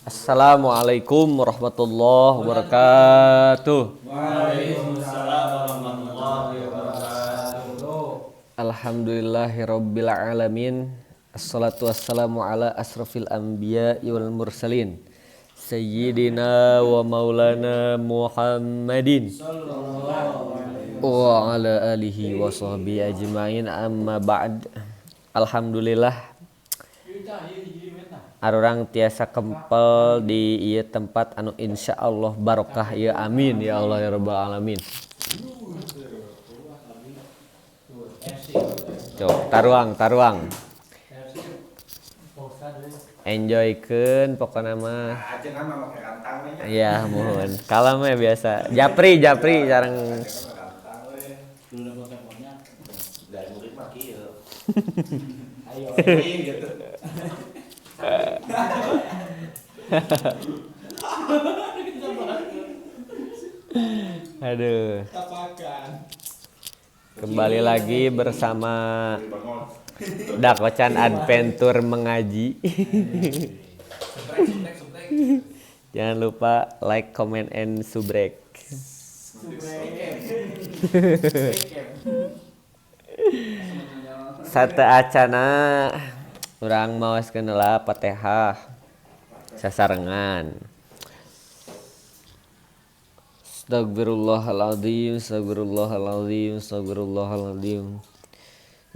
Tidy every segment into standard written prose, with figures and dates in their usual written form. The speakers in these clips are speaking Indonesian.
Assalamualaikum warahmatullahi wabarakatuh. Waalaikumsalam warahmatullahi wabarakatuh. Alhamdulillahirabbil alamin. Assalatu wassalamu ala asrofil anbiya wal mursalin Sayyidina wa maulana Muhammadin wa ala alihi wa sahbihi ajma'in, amma ba'd. Alhamdulillah arurang tiasa kempel di ieu tempat anu insyaallah barokah ya, amin ya Allah ya rabbal alamin. Cok taruang enjoykeun pokona mah. Ajengan mah make rantang we nya. Iya mohon kalem we biasa japri sareng Dulu foto-fotonya dari murid mah kieu. Ayo anjing gitu. Aduh, Tapakan. kembali lagi bersama Dakocan Adventure mengaji. Jangan lupa like, comment, and subscribe. Sate acana urang maoskeun heula Fatihah sasarengan. Astagfirullahaladzim, astagfirullahaladzim, astagfirullahaladzim.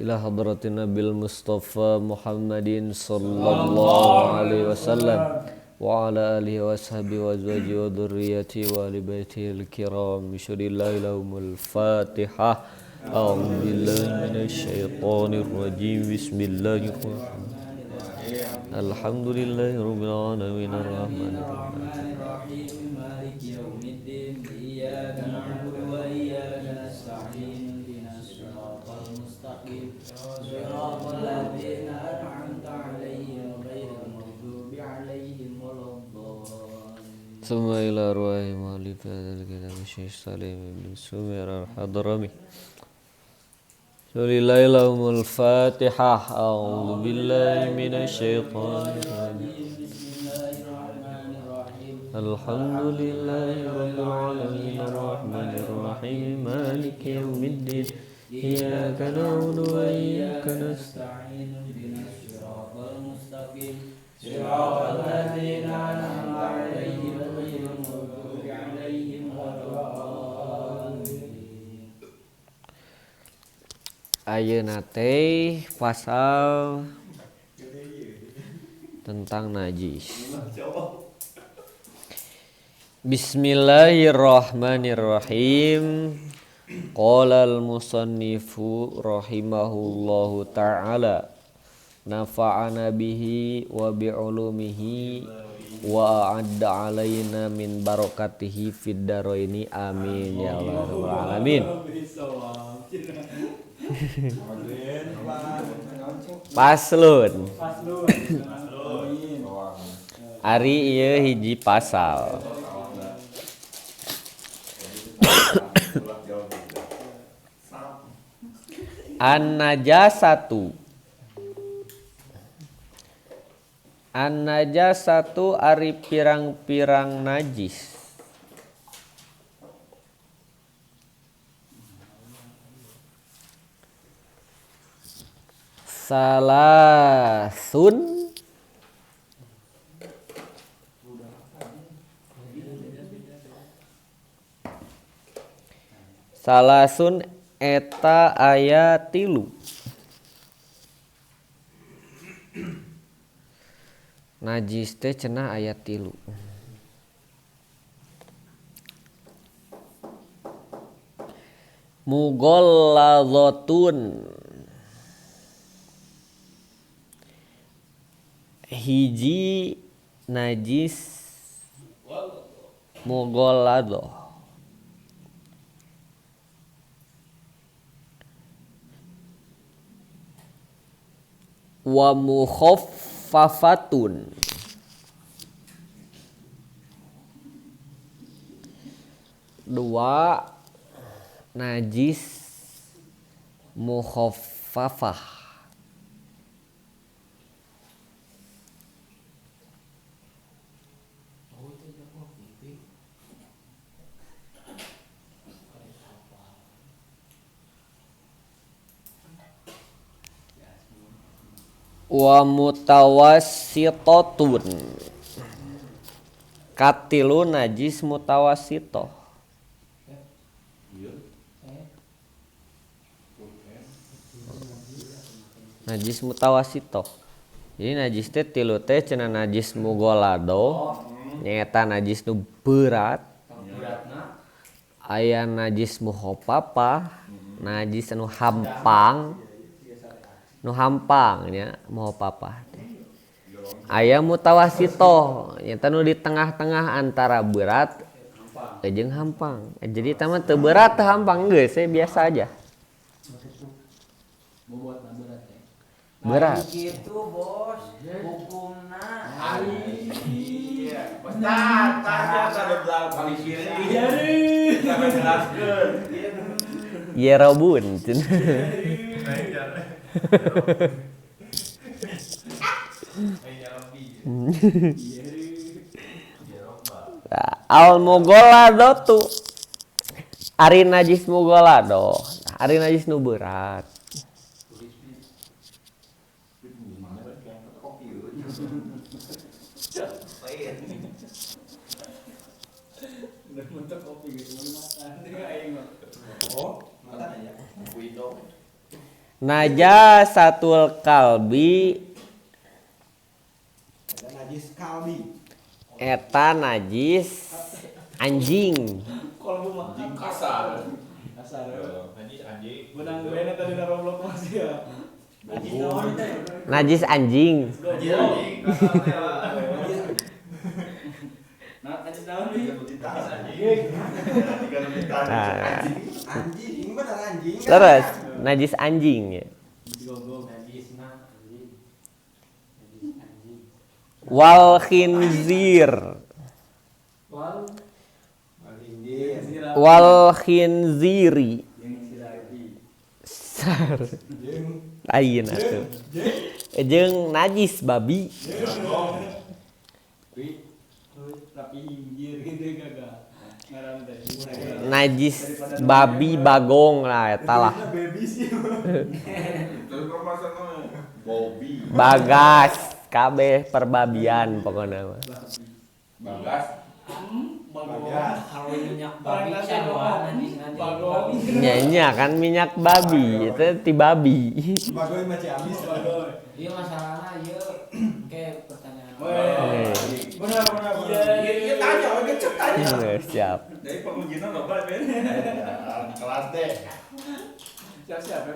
Ila hadratin Nabil Mustafa Muhammadin sallallahu alaihi wasallam wa ala alihi wa sahbihi wa azwajihi wa dhurriyyati wa ali baitihil kiram. Bismillahirrahmanirrahim. Fatihah. A'udzu billahi minasyaitonir rajim. Bismillahirrahmanirrahim. Alhamdulillahirabbil alamin arrahmanir rahim. Maliki yaumiddin. Iyyaka na'budu wa iyyaka nasta'in. Ihdinas siratal mustaqim. Siratal ladzina an'amta 'alaihim ghairil maghdubi 'alaihim waladdallin. Summa ila arwahi mu'allif hadzal kitab Syekh Salim bin Sumair al-Hadrami. Bismillahirrahmanirrahim. Fatihah. A'udzu billahi minasyaitonir rajim. Alhamdulillahirabbil alamin arrahmanir rahim maliki yaumiddin. Iyyaka na'budu wa iyyaka nasta'in. Ihdinas siratal mustaqim. Siratal ladzina an'amta 'alaihim ghairil maghdubi 'alaihim waladdallin. Ayeuna teh pasal tentang najis. Bismillahirrahmanirrahim. Qala al-musannifu rahimahullahu ta'ala nafa'ana bihi wa bi'ulumihi wa a'adda alaina min barakatihi fid daraini, amin ya Allah rabbal alamin. Paslun ari ieu hiji pasal. An-najasatu ari pirang-pirang najis. Salasun eta aya tilu. Najis teh cenah aya tilu. Mughalladhatun hiji najis mughalladhah. Wa mukhaffafatun dua najis mukhaffafah. Wa mutawassitatun. Katilu najis mutawassitoh. Najis mutawassitoh. Jadi najis teh tilu teh cenah najis mugolado, nyaeta najis nu berat. Aya najis muhopapa, najis anu hampang. Nu hampang nya muhopapa. Aya mutawassitoh, nyaeta nu di tengah-tengah antara berat jeung hampang. Jadi tama teu berat teu hampang geus biasa aja. Berat. Gitu bos, hukumna. Iya. Tanya ada belang kali kiri. Sampai jelaskeun. Ye robun. Al mugolado ari najis mugolado, ari najis nu berat. Najasatul kalbi Najis kalbi. eta najis anjing. Anjing kasar. Najis anjing. Benang beuna tadi na Roblox masih ya. Najis naon teh? Najis anjing. Najis anjing. Nah, najis naon nih? Anjing, bener anjing. Terus najis anjing ya. Wal khinzir. Wal khinziri. Lain atuh. Jeung najis babi. Najis babi bagong lah eta lah. Bagas kabeh perbabian pokoknya mah. Bagas. Nya kan minyak babi itu ti babi. Bagoy mah ciamis bagoy. Ieu masalahna ieu ke pertanyaan. Benar. Iya tanya, oke cek tanya. Siap. Dari pengujian loba Ben. Kelas deh. Siap Ben.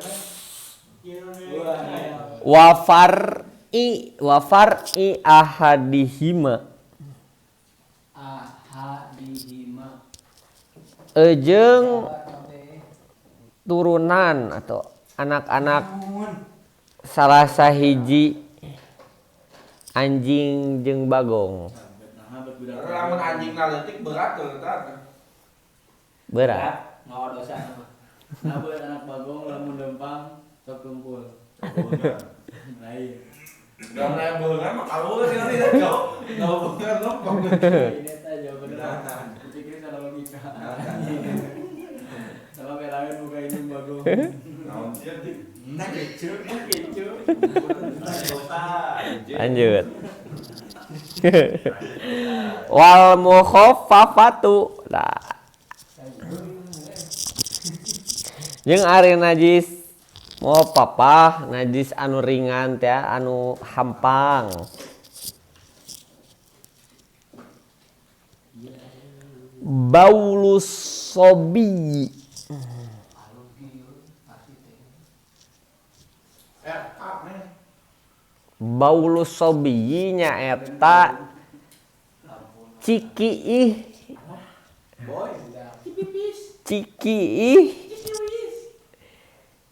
Wafar'i ahadihima. Jeung turunan atau anak-anak salah sahiji anjing jeung bagong. Lamun anjing naleutik berat tuh eta. Berat. Ngawa dosa mah. Nabeun anak bagong lamun lempang sok kumpul. Lain. Dan lain beungan mah kalur sih nanti jauh. Enggak beungan lempang. Ini teh jauh beneran. Pikirin salah logika. Sama merahkeun muka ini bagong. Naon sih anjing? Nah kecu. Lanjut. Wal mukhaffafatu. Nah. Jeung ari najis mau papah najis anu ringan teh anu hampang. Baulus sobi. Baulus sobi nya eta cikiih. Cikiih.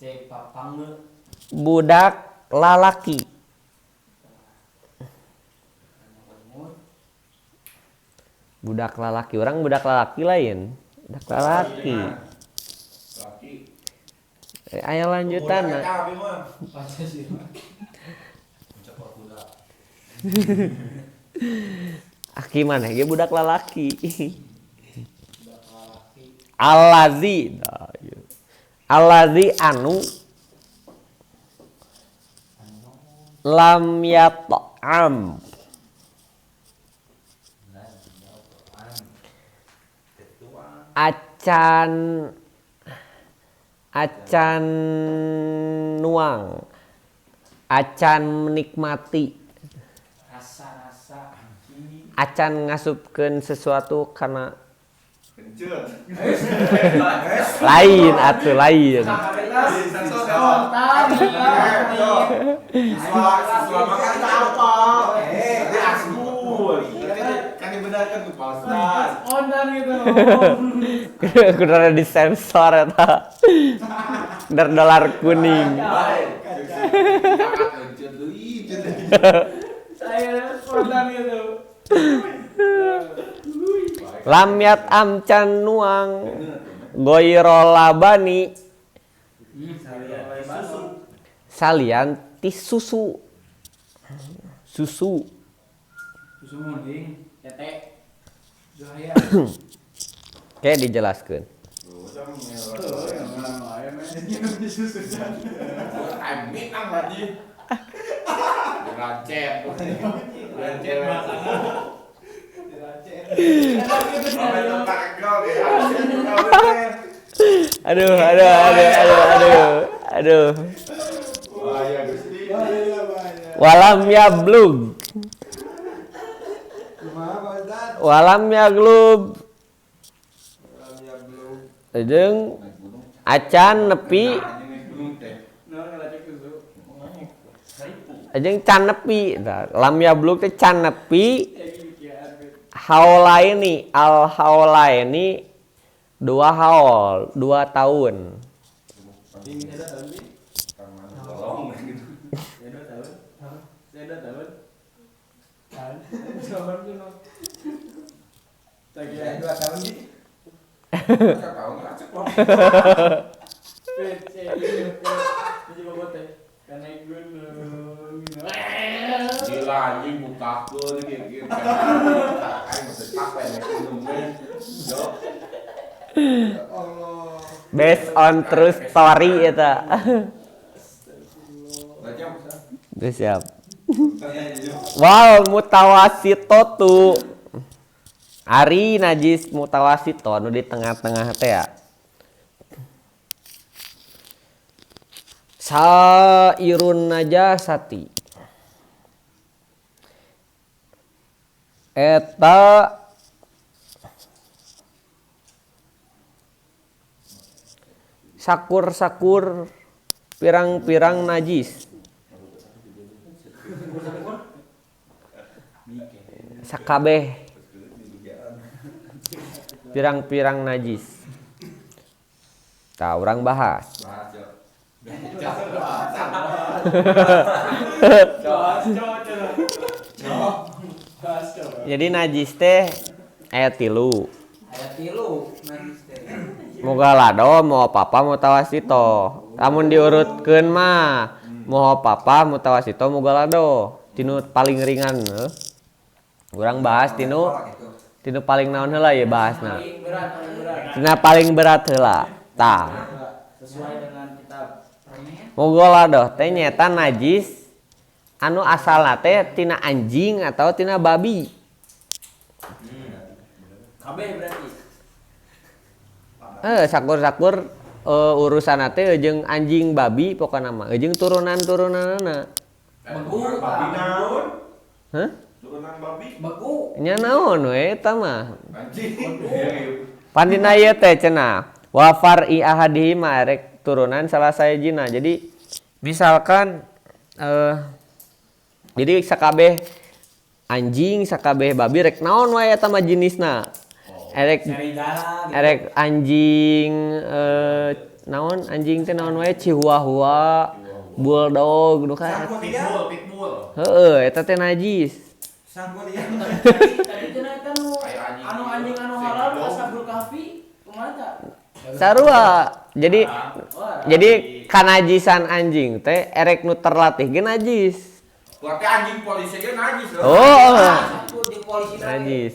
Cek papang Budak lalaki. Budak lalaki, orang budak lalaki lain. Budak lalaki. Aya lanjutanna. Aki mana ge budak lalaki. Allazi. Allazi anu lam yat'am acan acan nuang acan menikmati Rasa-rasa anjing. acan ngasupkeun sesuatu karena Kencur. lain atuh lain Siswa makan apa? Tadi asbul. Kan dibenarkan tuh Pak Ustaz. Ondan gitu. kudu ada disensor eta dar dolar kuning Saya ondan gitu. lam yat'am can nuang goiro labani salian ti susu Susu munding, tete. Zuhaya. kayak dijelaskan aduh walam yaglub jeung acan nepi jeung can nepi lam yablug teh can nepi haulaini al haulaini 2 haul 2 tahun Gila anjing bukakeun gitu. Aing mesti capek nek minum teh. based on true story eta udah siap wal mutawasitotu ari najis mutawasito anu di tengah-tengah teh ya sairun najasati eta sakur-sakur pirang-pirang najis sakabeh pirang-pirang najis tah urang bahas jadi najis teh aya 3 najis teh. moga lado mau papa mau tawasito lamun diurutkeun mah mau papa mau tawasito moga lado tinu paling ringan urang bahas tinu paling naon heula ya bahasna tina paling berat heula tah Sesuai dengan kitab. moga lado teh nyata najis anu asalna teh tina anjing atau tina babi Kabeh berarti. sakur-sakur urusan teh jeung anjing babi pokona mah jeung turunan-turunanna. Begu. Babi naon? Hah? Turunan babi. Begu. Nya naon we eta mah? Anjing. Pan dina ieu teh cenah wa far'i ahadihim rek turunan salah sajina. Jadi misalkan jadi sakabeh anjing sakabeh babi rek naon wae eta mah jenisna. Erek anjing naon anjing teh naon wae chihuahua bulldog nu ka Pitbull. heueuh eta teh najis Tadi cenah eta nu anu anjing anu halal ashabul kahfi kumaha sarua jadi kanajisan anjing teh erek nu terlatih ge najis Berarti anjing polisi ge najis loh. oh di polisi najis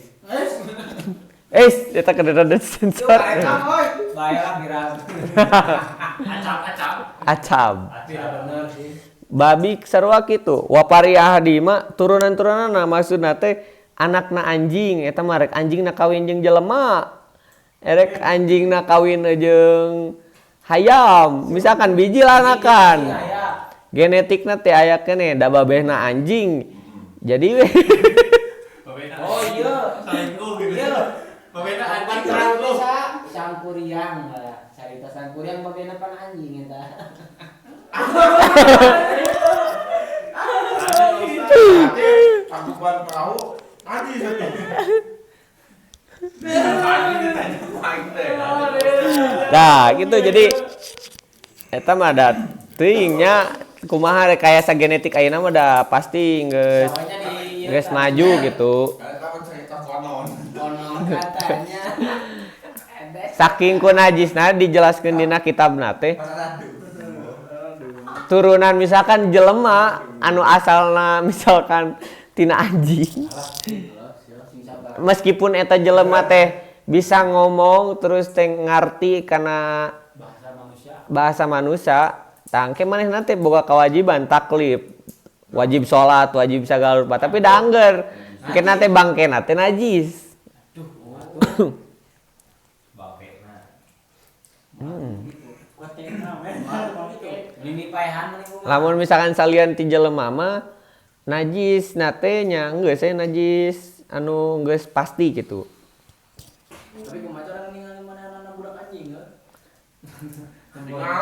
eta kededet sensor bayalah kira acap acab tapi bener sih babi sarua kitu wapariah di mah turunan-turunanna maksudna teh anakna anjing eta mah rek anjingna kawin jeung jelema erek anjingna kawin jeung hayam misalkan biji lanakan genetikna teh aya keneh da babehna anjing jadi we Oh iya. Iya. Babena Anjing anjing terang terus. sangkuriang lah. Carita sangkuriang babena pan anjing eta. Cakupan perahu tadi satu. nah gitu jadi eta mah ada teuingnya kumaha rek kaya genetik ayeuna mah da pasti geus maju gitu Kapan cerita konon. Konon katanya. saking ku najisna dijelaskeun dina kitabna teh turunan misalkan jelema anu asalna misalkan tina anjing meskipun eta jelema teh bisa ngomong terus teh ngarti karena bahasa manusia tangke manehna teh boga kewajiban taklif wajib sholat wajib sagala rupa tapi da angger kenna teh bangkena teh najis lamun misalkan salian ti jelema mah najis nate nya geus najis anu geus pasti gitu. Tapi kumaha orang ningali manehna budak anjing kan?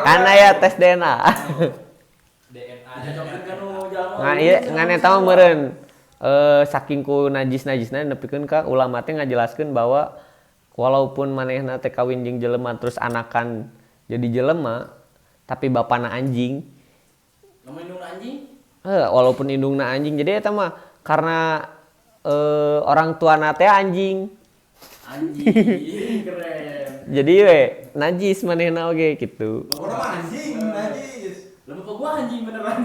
Kan aya tes DNA. DNA cocokkeun ka nu jalma. Nah ieu ngan eta mah meureun saking ku najis-najisna nepikeun ka ulama teh ngajelaskeun bahwa walaupun manehna teh kawin jeung jelema terus anakan jadi jelema tapi bapana anjing. Lamun indungna anjing? Walaupun indungna anjing jadi eta mah karena orang tuana teh anjing. Anjing keren. Jadi we najis manehna oge gitu. Orang anjing najis. Lamun kok gua anjing beneran.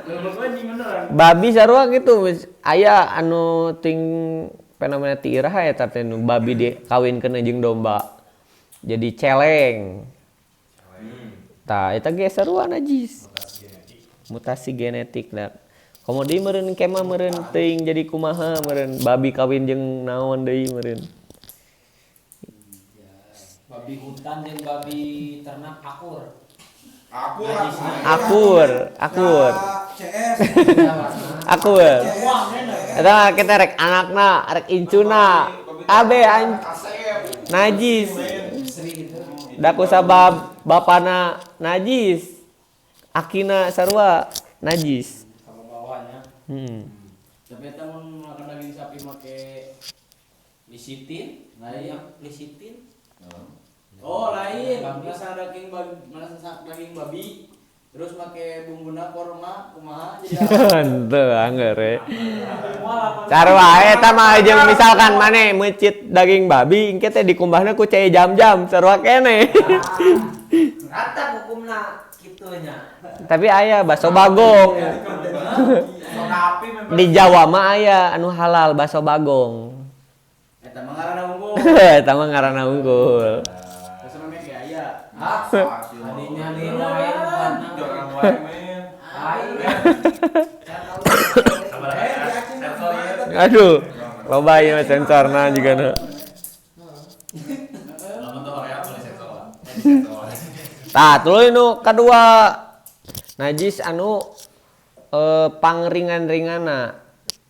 Lamun gua anjing beneran. Babi sarua gitu aya anu ting fenomena ti iraha eta teh nu babi dikawinkeun jeung domba. Jadi celeng. Tah eta ge sarua najis. Mutasi genetik da. Komodi meureun kemah meureun teuing jadi kumaha meureun babi kawin jeung naon deui meureun. Babi hutan jeung babi ternak akur. Akur. CS. Akur. Eta kita rek anakna, rek incuna. Abe najis. Da ku sabab bapana najis. Akina sarua najis. Sama bawahnya. Tapi eta mun makan daging sapi make lisitin, lain lisitin. Oh lain, masak daging babi, terus make bumbuna korma, kumaha jadi Henteu angger. Sarua eta mah jeung misalkan maneh mencit daging babi engke teh dikumbahna ku cai jam-jam sarua keneh. rata hukumna kitu nya. Tapi aya bakso bagong. Di Jawa mah aya anu halal bakso bagong. Eta mah ngaranna unggul. Eta mah ngaranna unggul. Terus mah ge aya. Adinya di lain Orang wae men. Aduh, loba ieu mah sensorna jigana. Lamun teu hoream boleh sensor. Tah, tuluy nu kadua. Najis anu pangringan-ringanna.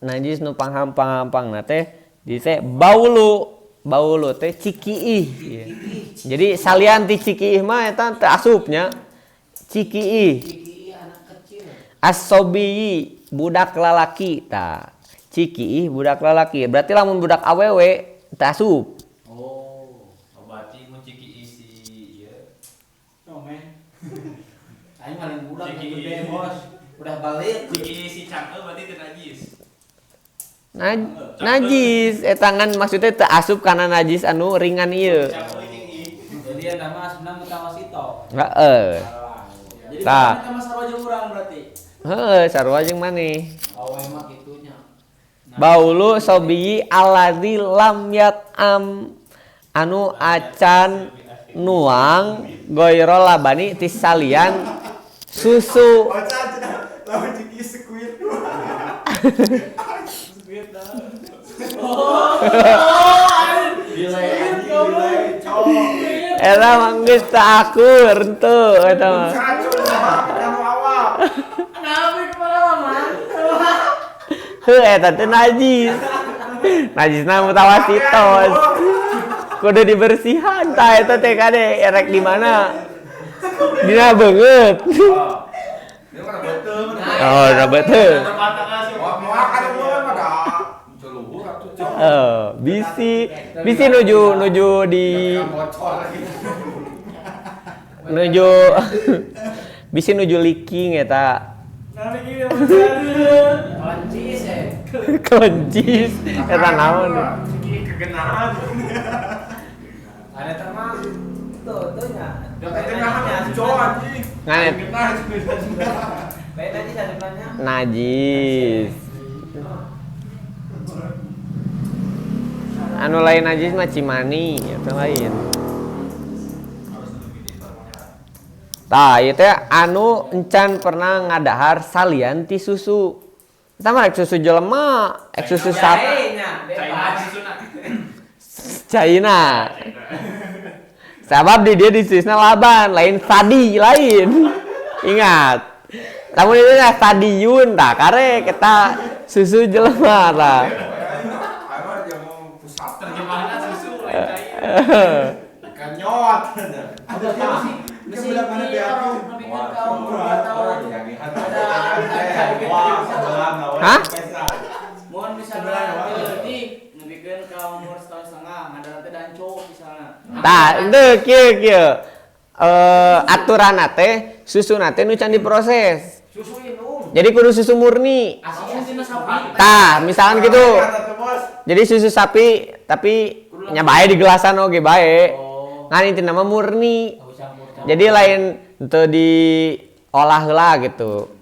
Najis nu panghampang-hampangna teh di teh baulu. Baulu teh cikiih. Jadi salian ti cikiih mah eta teu asupnya. Cikiih. Cikiih anak kecil. As-sobiyi budak lalaki tah. Cikiih budak lalaki. Berarti lamun budak awewe teu asup. Oh, Berarti mun ciki isi ieu. no men. Aing paling budak gede bos. Udah balik. Ciki isi cangkel berarti teu najis. Najis eta ngan maksudnya teu asup kana najis anu ringan ieu. Jadi eta mah asupna mutawasito. Heeh. Jadi Tah. mana sama sarua jeung urang berarti. Heeh, sarua jeung maneh. Awe mah kitunya. Baulu sobiyi alladzi lam yat'am anu acan nuang goiro labani ti salian susu lawan ciki sekuit. Squid dah. Delay, cok. eta mah geus teu akur henteu eta mah. Kacau lah, kamu awak. Kenapa kepala mama? Heuh eta teh najis. Najisna mutawasitos. Kudu dibersihan tah eta teh kade erek di mana? Dina beungeut. Dia kan betul. Oh, udah betul. Mau akan mulai pada celuhur atuh, cok. Bisi nuju di Bocor lagi. nuju bisi nuju leaking eta. Nanti gini Lancis Kelencis eta naon? Ciki kegenaan. Ada teman tuh nya. Ya kegenaan cok anjing. Nganet Kegenaan. Baik tadi sadepannya. najis. Anu lain najis mah cimani, eta lain. Tah, ieu teh anu encan pernah ngadahar salian ti susu. Eta mah rek susu jelema, susu sapi. China. Sabab di dia disisna laban, lain tadi lain. Ingat. Lamun itu teh stadion tah karek eta susu jelema tah. Apa yang mau pusat Terjemahan susu lain ikan nyot. Ada sih mesin Hah? mohon misalnya jadi ngebikeun ka umur setahun setengah ada nanti danco misalnya Tah, teu kieu. Aturanna teh susuna teh nu can diproses. susu inung Jadi kudu susu murni. asalnya tina sapi Tah, misalkan gitu. Jadi susu sapi tapi nya bae di gelasan oge bae. Ngan intina mah murni. Jadi lain teu diolah heula gitu.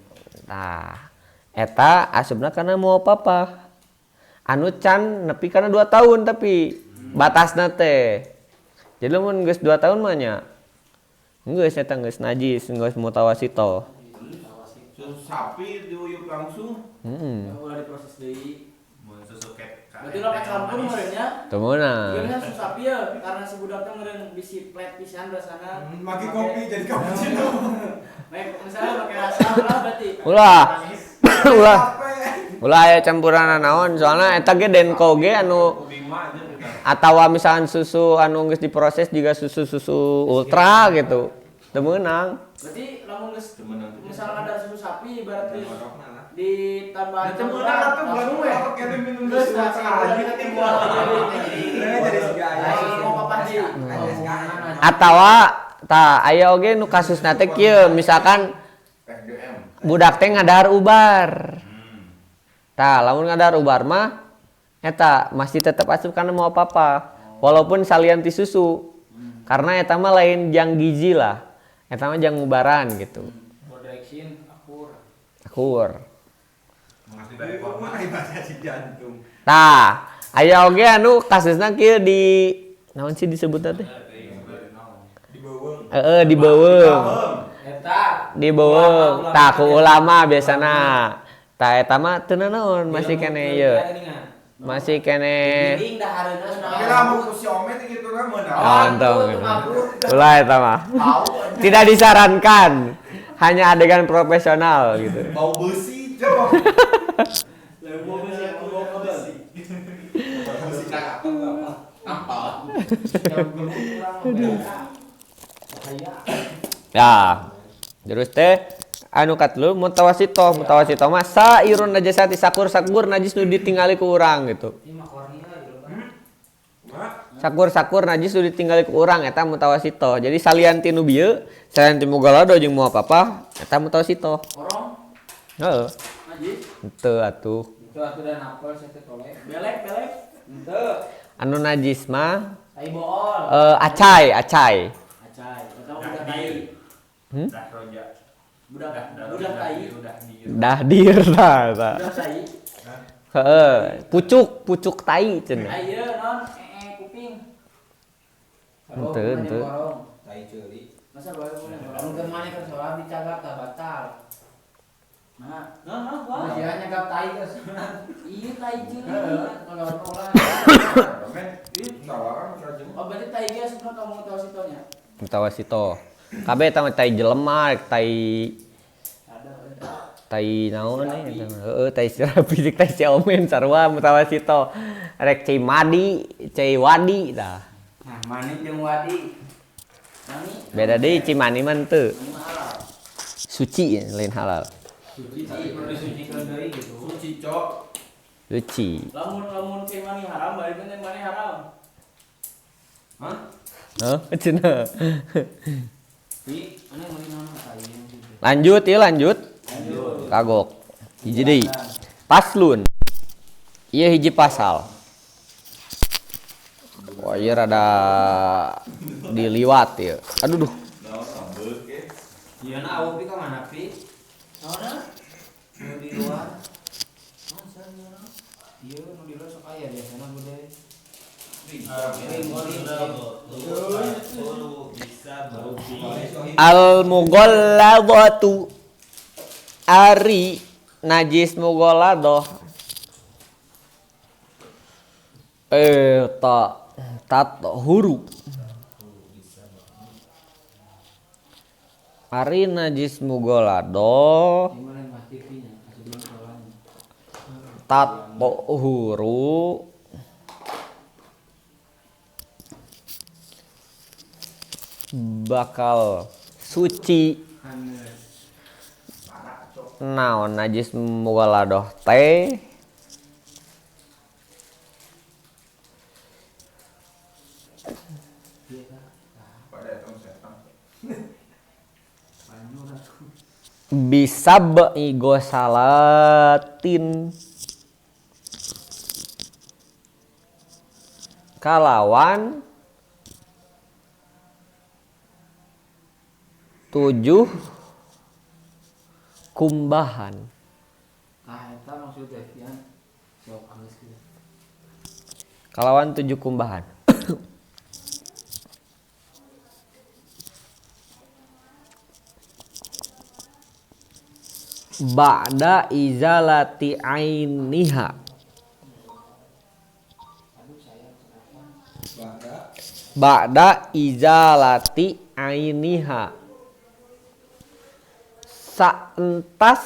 Tah, eta asupna kana moal papa. Anu can nepi kana 2 tahun tapi batasna teh. Jadi lamun geus 2 tahun mah nya geus eta geus najis, geus mutawasito. Susu sapi diuyup langsung. udah diproses deui Mun susu ket. berarti lo campur merenya Teu meunang. Gimana susu sapi ya karena si budak teh meureun bisi plet pisan rasana Maki kopi jadi cappuccino. Baik, misalnya pakai rasa lah berarti Ulah aya campuran naon soalnya eta ge denko ge anu atawa misalkan susu anu geus diproses juga susu ultra gitu. Teu meunang. berarti lamun geus misalnya ada susu sapi berarti ditambah Campuran atuh baru kita minum geus susu sapi. Atawa tah aya oge nu kasusna teh kieu misalkan budak teh ngadahar ubar. Tah, lamun ngadahar ubar mah eta masih tetep asup kana moal papa walaupun salian ti susu. Karena eta mah lain jang gizi lah. Eta mah jang ubaran gitu. Production Akur. Ibadah si jantung. Tah, aya oge anu kasusna kieu di naon sih disebutna teh? Di bawah. Di beuweung. Tah ku ulama biasana. Tah eta mah teu naon masih kene ieu. Masih kene Kira mau ku si Omet gitu kan meunang. Ontong. Ulah eta mah. Tidak disarankan. Hanya adegan profesional gitu. Bau besi, cok. Besi cakap apa? Ya. Terus teh anu katlu mutawasito mah sairun najasati sakur najis nu ditinggali ku urang gitu. Sakur najis nu ditinggali ku urang eta mutawasito. Jadi salian ti nu bieu, salian ti mugalado jeung moal papa eta mutawasito. Orang Heeh. najis Henteu atuh. itu aku dan apel saya teh tolek belek ente Anu najis mah tai bool acai. acai atau udah tai Dah roja. budak tai Dahdir tah eta. udah tai Heeh, pucuk tai cenah. ayeuna non kuping Henteu. tai ceuli Masa bae boleh. Anu kemana kan soal dicagak tak batal. Nah, wah. Dia nyagap tai ke sana. Iya tai jeung. Kalau nolak. Oh, berarti tai ge sebenarnya kamu tahu sitonya. Mutawasito. Kabeh eta mah tai jelema, tai tai naon nih? Heeh, tai serapi jeung tai siomen sarua mutawasito. Rek cai madi, cai wadi tah. Nah, manis jeung wadi. Nani? Beda deui cimani mah teu. Ini mah halal. Suci lain halal. Suci perlu disucikan deui gitu. Suci cok. Suci. Lamun cai mani haram, balik teh mani haram. Hah? Heh, cenah. Ih, aneh mani naon tai. Lanjut ya lanjut. Lanjut. Kagok. Hiji deui. Paslun. Ieu hiji pasal. Wah, ieu rada diliwat ya. Aduh duh. Ieu na awak pi ka mana pi? Naonna? Nu di luar. Masa ieu? Ieu nu di luar sok aya biasana bude. Al mughalladhatu ari najis mughalladhah huru ari najis mughalladhah Gimana yang pasti pi-nya? Sebelum soalnya. huru bakal suci naon najis mughalladhah teh bisa gosalatin kalawan 7 kumbahan. Ah, eta maksudnya ya. Sok geus kieu. Kalawan 7 kumbahan. Ba'da izalati ainiha. Ba'da izalati ainiha. Saentas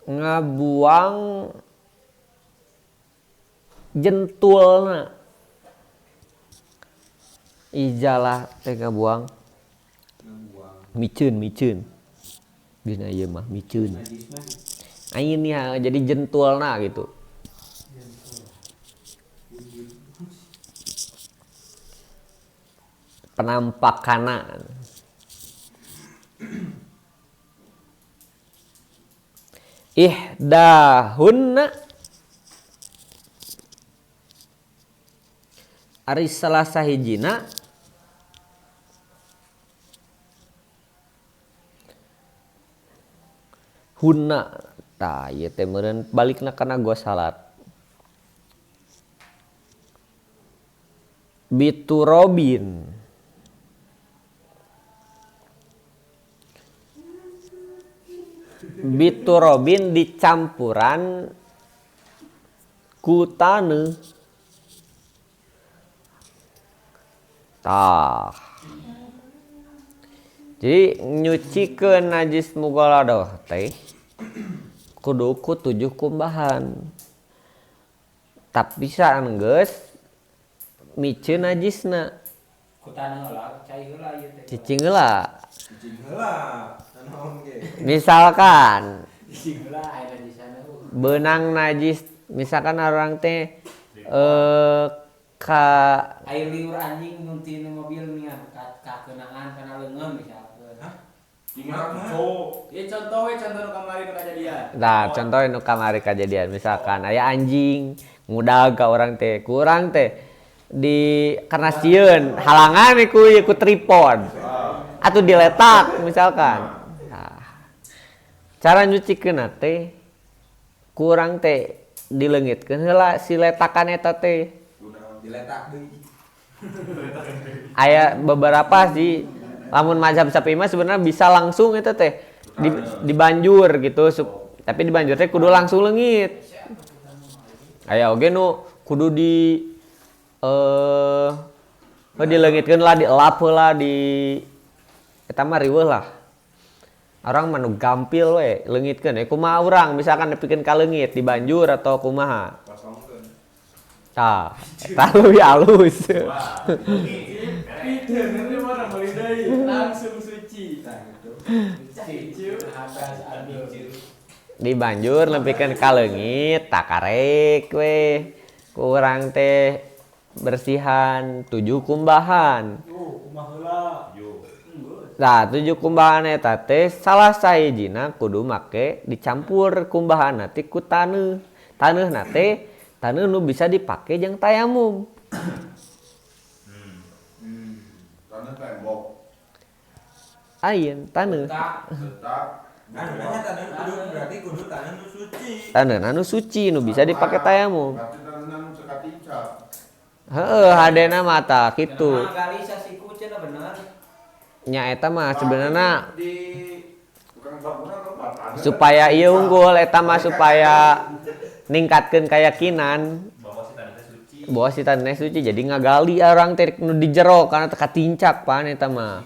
ngabuang jentulna. Izalah teh ngabuang miceun dina ieu mah miceun ainiha jadi jentulna gitu. Penampakanna ihdahunna ari salah sahijina hunna tah ieu teh meureun balikna kana gosalat biturobin dicampuran ku taneuh tah. Jadi nyucikeun najis mughalladhah teh kudu ku 7 kumbahan. Tapi saan geus miceun najisna. Ku taneuh heula, cai heula ieu teh. Cicing heula. Cicing heula. Tanaon ge. Misalkan Cicing heula aya di sana. beunang najis misalkan orang teh ka Air liur anjing nunti nu mobil nya ka keunaan kana leungeun misalkan. Ingat cok. Ya contoh nu kamari nu kajadian. nah contoh nu kamari kejadian misalkan aya anjing ngudag ka orang teh kurang teh di karena sieun halangan ku tripod atau diletak misalkan. Nah, cara nyucikeun teh kurang teh dileungitkeun heula si letakan eta teh. Diletak deui. Aya beberapa sih lamun mazhab Syafi'i mah sebenarnya bisa langsung eta teh dibanjur gitu tapi dibanjur teh kudu langsung leungit. Aya oge nu kudu dileungitkeun lah dielap heula di eta mah riweuh lah. Orang mah nu gampil we leungitkeun kumaha urang misalkan nepikeun ka leungit dibanjur atau kumaha. Tah, eta leuwih alus. Langsung suci. Dibanjur lempikeun ka leungit tak karek we ku urang teh bersihan 7 kumbahan. Nah 7 kumbahan eta teh salah sahijina kudu make dicampur kumbahan nanti ku taneuh. Taneuhna teh taneuh nu bisa dipake jeung tayamum. Taneuh tembok. Ayeun taneuh. Nanya taneuh kudu berarti kudu taneuh nu suci. Taneuhna nu suci nu bisa dipake tayamum. Berarti taneuhna nu sakatincak. Heeh, hadena mah tah kitu. Kali sasiku cenah bener. Nya eta mah sebenarnya Di tukang bangunan apa? supaya ieu unggul eta mah supaya ningkatkeun keyakinan bahwa si taneuh suci jadi ngagali orang teh nu di jero karena teu katincak pan eta mah.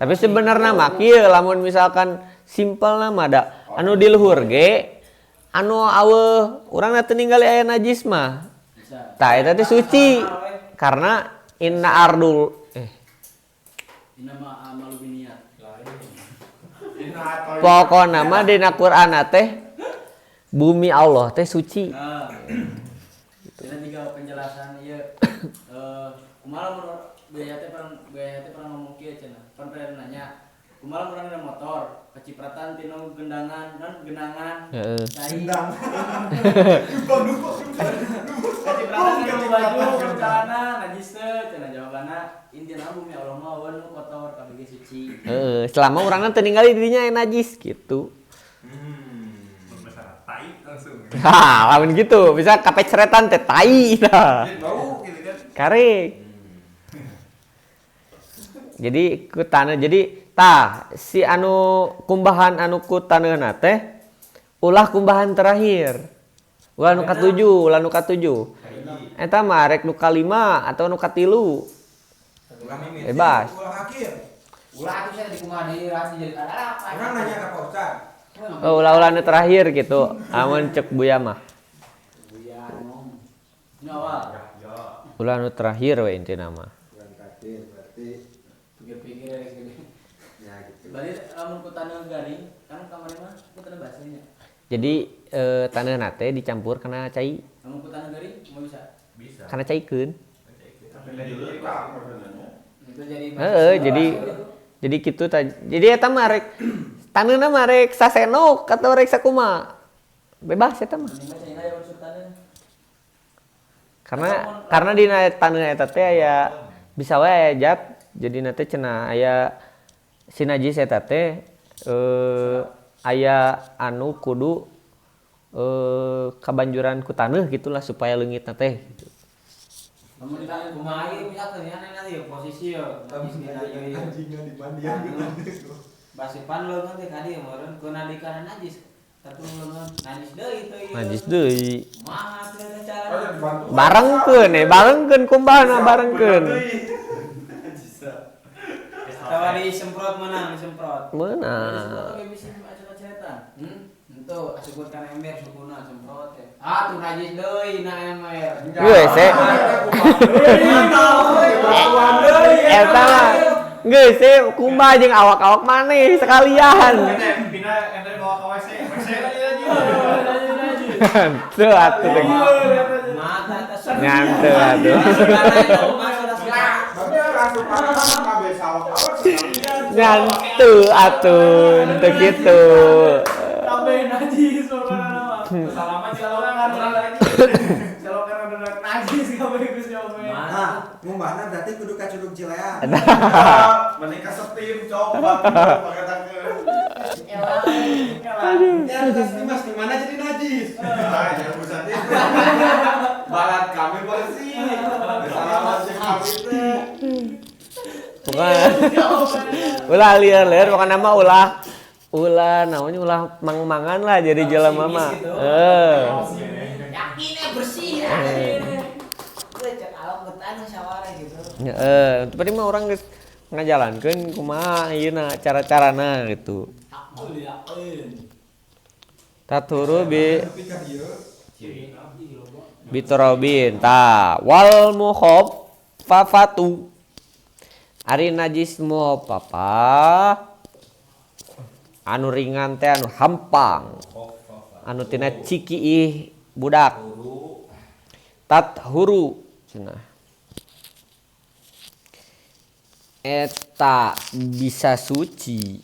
Tapi sebenarnya mah kieu lamun misalkan simpelna mah da anu di luhur ge anu aweuh urang teu ningali aya najis mah. Tah eta teh suci karena inna ardul Inama amalu biniat. pokona mah dina Qur'an teh bumi Allah teh suci. Nah, dan juga penjelasan ieu kumaha mun biaya teh pernah ngomong kieu cenah. Pernah nanya, kumaha mun urang motor kecipratan tina gendangan dan genangan. Heeh. Gendang. Kecipratan tina baju jalanan najis teh cenah jawabanna intina bumi Allah mah aweun nu kotor kabeh suci. Heeh, selama urangna teu ningali dirinya aya najis gitu. Ha, lamun gitu bisa kapeceretan teh tai tah. Bau gitu kan. Karek. Jadi ku taneuh jadi tah si anu kumbahan anu ku taneuhna teh ulah kumbahan terakhir. Ulah nu katujuh. Eta mah rek nu kalima atau nu katilu. Bebas. Ulah akhir. Ulah atuh saya di kumaha deui rasi jadi ada apa? Orang nanya ke Pak Ustaz. Oh, ulah nu terakhir gitu. Amun cek buya mah. Buya ngom. Nyawa. Ulah nu terakhir we intina mah. Berarti Pikir-pikir ya gitu. ya gitu. Berarti lamun ku taneuh garing kan kamari mah ku taneuh basahnya. Jadi taneuhna teh dicampur kana cai, Lamun ku taneuh garing mau bisa. kana caikeun. Itu jadi Heeh, jadi kitu tah. Jadi eta mah rek taneuhna mah rek sasenok atau rek sakumaha. Bebas eta mah. mending mah cenah aya unsur taneuh. Karena dina taneuh eta teh aya bisa wae aya zat. Jadi nanti cenah aya si najis eta teh aya anu kudu kabanjuran ku taneuh gitulah supaya leungitna teh gitu. Lamun ditanya Kumaha ieu misalkan ya nanti ya posisi ya habis dina ieu. Anjingnya dimandian gitu. Basipan leungeun teh kadi meureun ku nadikana najis. Satu leungeun najis deui teh ieu. Najis deui. Kumaha teh cara? Barengkeun kumbahna barengkeun. Tawa disemprot meunang disemprot. Meunang. Oke bisa acet-acetan. Itu asuput kana ember sukuna semprot teh. Ah tuh najis deui na ember. Geus se. Eta mah geus se kumbah jeung awak-awak maneh sekalian. Pina ente bawa ke WC. WC aja. Tuh atuh teh. Mata teh Nyantu atuh. Nyantu atuh teu kitu. Kabeh najis pokona mah. Salaman celokan lagi. Celokan udah najis kabeh geus nyoba. Nah, ngumbahna berarti kudu ka Curug Cilean. Mending ka Septim coba pakai tangan. Ya terus Dimas gimana jadi najis? Jangan usah deh. Balat kami bersih. Salah sih kami teh. Bukan. Ulah liar-liar bukan nama ulah namanya ulah mang-mangan lah jadi jelema mah. Yakin ya bersih ya. Gue cek alam betan sawara gitu. Tapi mah orang geus ngajalankeun kumaha ieu cara-carana gitu. Aku yakin. Taturu bitorobin ta wal mukhaffafatu ari najis muhaffafah anu ringan teh anu hampang anu tina cikiih budak tathuru cenah eta bisa suci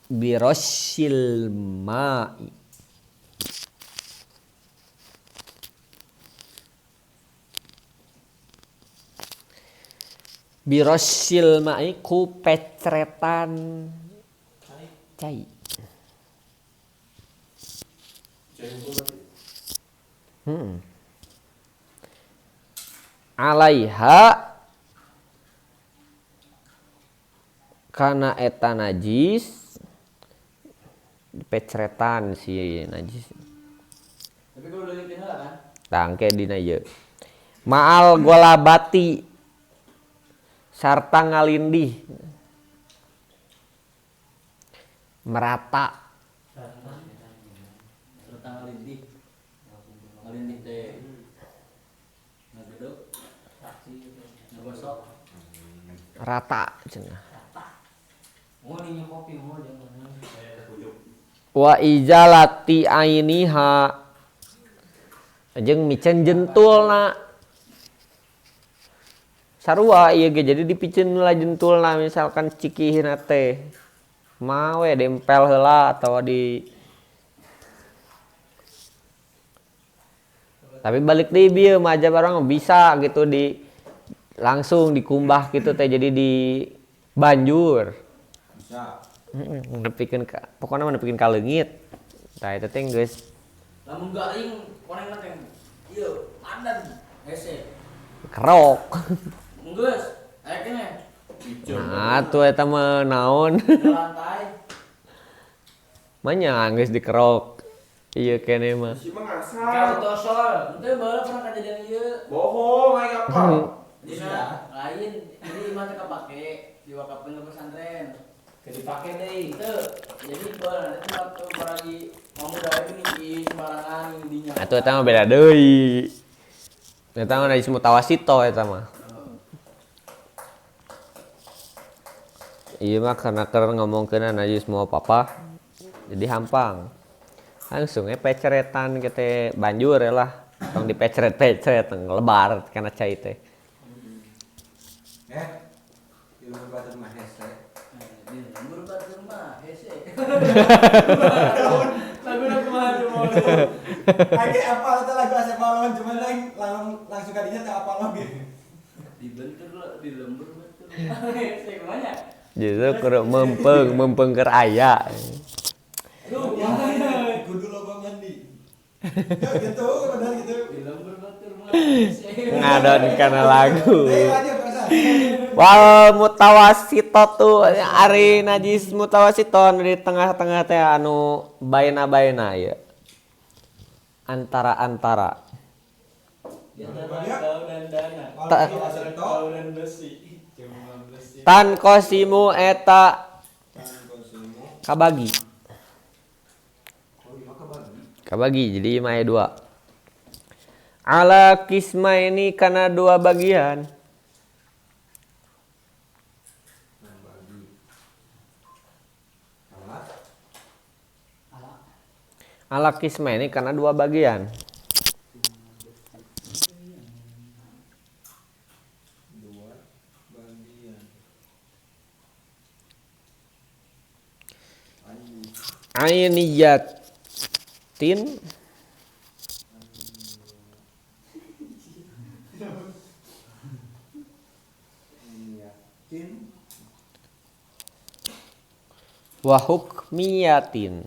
birosil ma'i birosil ma'i ku pecretan cai alaiha kana eta najis pecretan si najis Tapi kalau udah lihat kan? tangke dina ieu ma'al golabati sarta ngalindih merata Serta ngalindih teh ngagedok ngagosok rata cenah Mau nih kopi mau jangan. wa ijalati ainiha jeung micen jentulna sarua ieu ge jadi dipicen lah jentulna misalkan cikihna teh mawe dempel heula atau di tapi balik deui bieu mah aja barang bisa gitu di langsung dikumbah gitu teh jadi di banjur Bisa. nepikeun ka pokona mah nepikeun ka leungit tah eta teh geus lamun garing koneng teh ieu mandan hese kerok geus aya keneh nah tuh eta mah naon di lantai manya geus dikerok ieu keneh mah Si mah kalau ngasal. tosol ente bae pernah kejadian ieu Bohong, aing apa? dina lain jadi imah teh kapake diwakafkeun ke pesantren Ke dipake deui. itu jadi bae nanti waktu lagi ngomong dari ini di sembarangan dinya atuh eta mah beda deui eta mah dari mutawasito eta mah ieu mah karena keur ngomongkeun najis mau papa jadi hampang langsung peceretan kita banjur ya lah tong dipecret-pecret lebar kana cai teh Ilmu batur mah hese. di lembur batur mah hese lagu kumaha mau Age apa itu lagu Asep Balon cuman langsung kadinya teh apa lagi. dibentur lo di lembur batur mah hese kumaha justru kudu mempeng keur aya aduh Kudu loba mandi. Ya gitu, benar gitu. di lembur batur mah hese ngadon kana lagu Aja perasaan. wal mutawasito tuh ari najis mutawasito anu di tengah-tengah teh anu baena-baena ya antara-antara di antara kau dan dana Ta- kau dan besi cuma besi tan kosimu eta kabagi kabagi jadi mae dua ala kisma ini kana dua bagian ala kisma ini karena dua bagian ainiyatin wa hukmiyatin.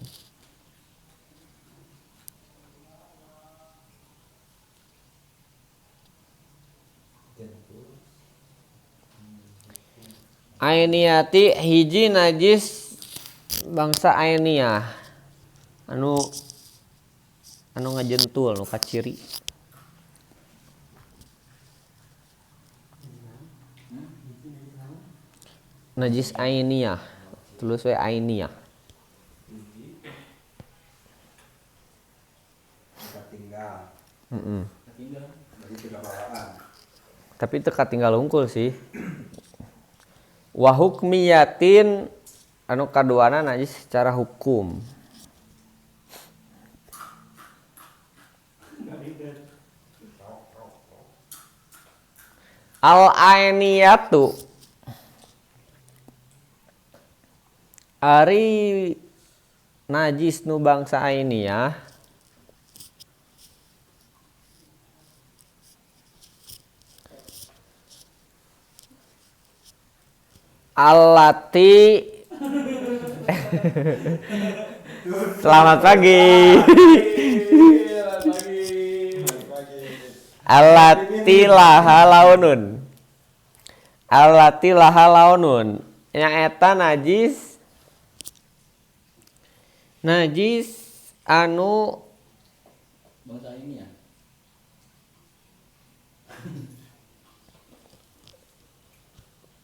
Ainiyati hiji najis bangsa ainiyah anu ngajentul anu kaciri. Najis ainiyah tulis we ainiyah. Tinggal. Tinggal. Jadi tidak bawaan. Tapi teka tinggal unggul sih. Wa hukmiyatin anu kaduana najis secara hukum. Al ainiyatu ari najis nu bangsa ainiyah alati. Selamat pagi. Alati laha launun. Alati laha launun. Yang eta najis anu Bangsa ini ya.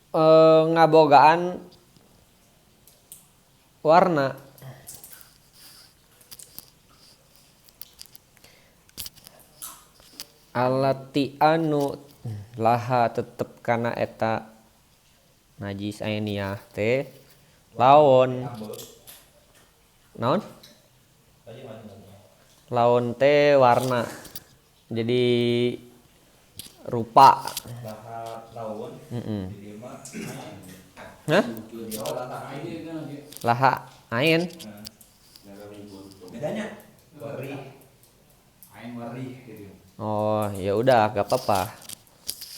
ngabogaan warna. Alati anu laha tetep kana eta najis ainiyah teh laon. Naon? Laon teh warna. Jadi rupa. Lawan. Hah? Laha ain. Bedanya ain warih gitu. Oh, ya udah gak apa-apa.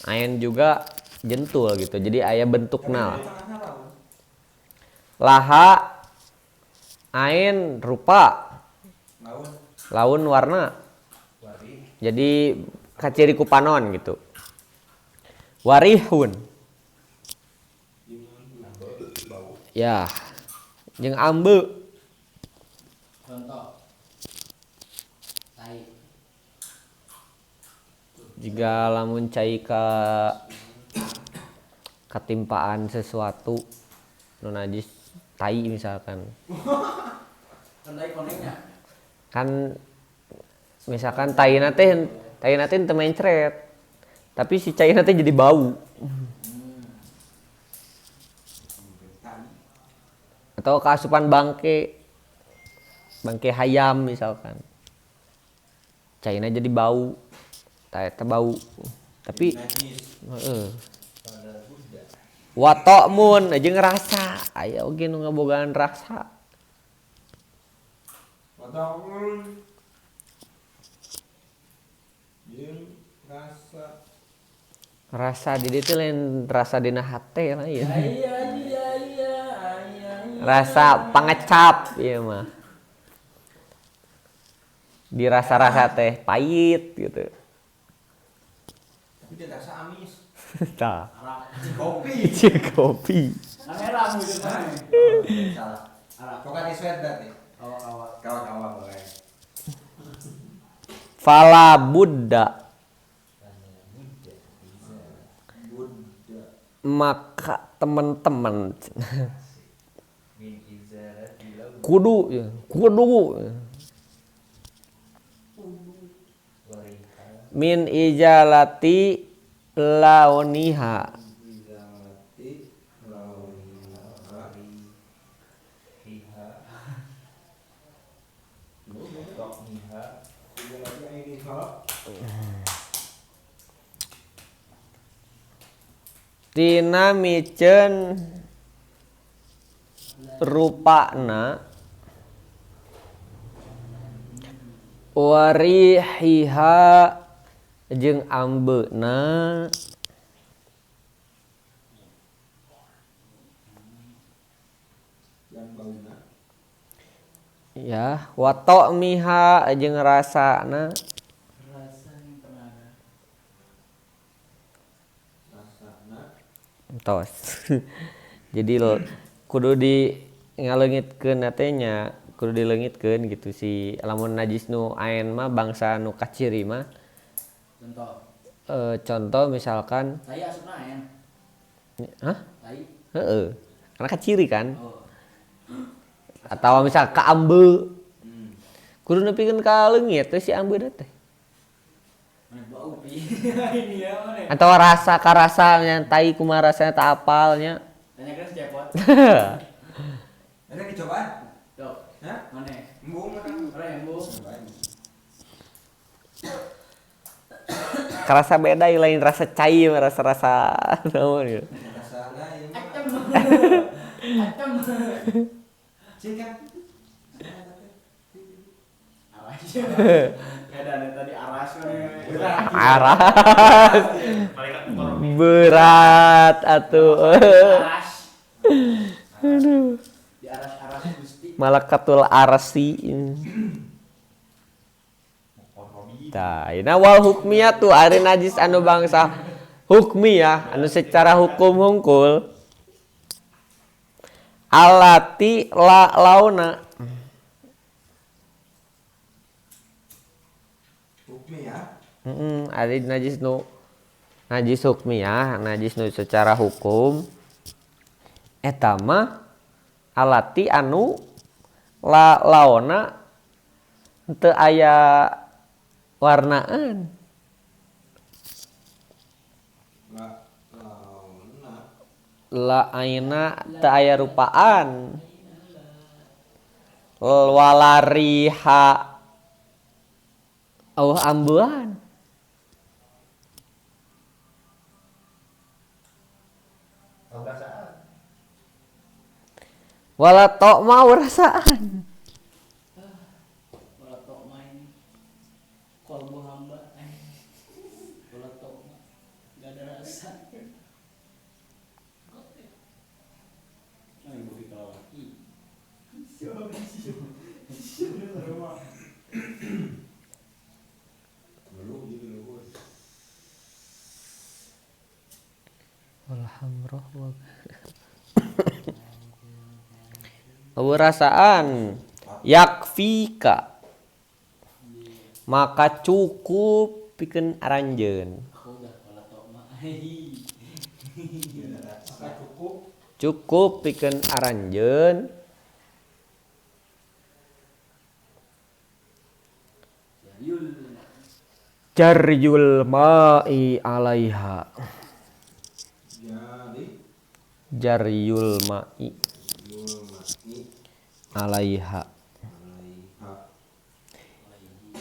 Ain juga jentul gitu. Jadi aya bentukna. Laha ain rupa. Laun warna. Jadi kaciri ku panon gitu. Warihun. Ya. Jeung ambe. Contoh. Tai. Jika lamun cai katimpaan sesuatu nu najis tai misalkan. Kan tai konengnya. Kan misalkan taina teh teu mencret. Tapi si cairna teh jadi bau. Atau keasupan bangke hayam misalkan. Cairna jadi bau. Eta bau. Tapi heeh. Wa ta'mun jeung rasa. Aya oge nu ngabogaan rasa. Wata'mun jeung rasa. Rasa di dieu teh lain rasa dina hate lah ya. Iya. Rasa pangecap ieu mah. Di rasa-rasa teh pahit gitu. Tapi dia rasa amis. Tah. Kopi. Kopi. Merah gitu kan. Salah. Pokoknya di sweat berarti. Kawan-kawan boleh. Fala Buddha. Maka teman-teman kudu min ijalati launiha tina miceun rupana warihiha jeung ambeuna Yang baunya Ya, wato miha jeung rasana. Rasa yang pernah ada. Rasana Tos. Jadi kudu di ngaleungitkeun teh nya, kudu dileungitkeun gitu si lamun najis nu ain mah bangsa nu kaciri mah. Contoh, Contoh misalkan tai asupna ayen. hah? Tai. Heeh. Karena kaciri kan. Oh. Atau misal ka ambe. Kudu nepikeun ka leungit teh si ambeuna teh. Mana bau pi. Ini ya mana? Atau rasa ka rasa nya tai kumaha rasana tak apalnya. Tanyakan si cepot. ada dicobaan Tuh. Hah? Mana? embung kan Orang yang bu. Karasa beda ieu lain rasa cai rasa-rasa naon ya. rasana ini Acem. Acem. cikan Aras. Beda nih tadi aras kan. Aras. malaikat mukarrabin Berat atuh. Aras. Aduh. Di aras-aras Gusti. Malakatul arsi. mukarrabin Tah, ina wal hukmiyah tuh ari najis anu bangsa hukmiyah anu secara hukum hungkul. Alati la launa. hukmi ya Ari najis hukmiyah, najis nu secara hukum. Eta mah alati anu la laona teu aya warnaan. launa La aina teu aya rupaan. Walariha ambuan. Wala tok mau rasaan. Kalau tok main kolbu hamba. Kalau tok mah enggak ada rasa. Nah, ibu kita lagi. belum gitu loh bos Walhamroh rasaan yakfika maka cukup pikeun aranjeun. Udah kalau tok mah. Cukup pikeun aranjeun Yul. jaryul ma'i alaiha. jadi Jaryul ma'i yulmati alaiha. alaiha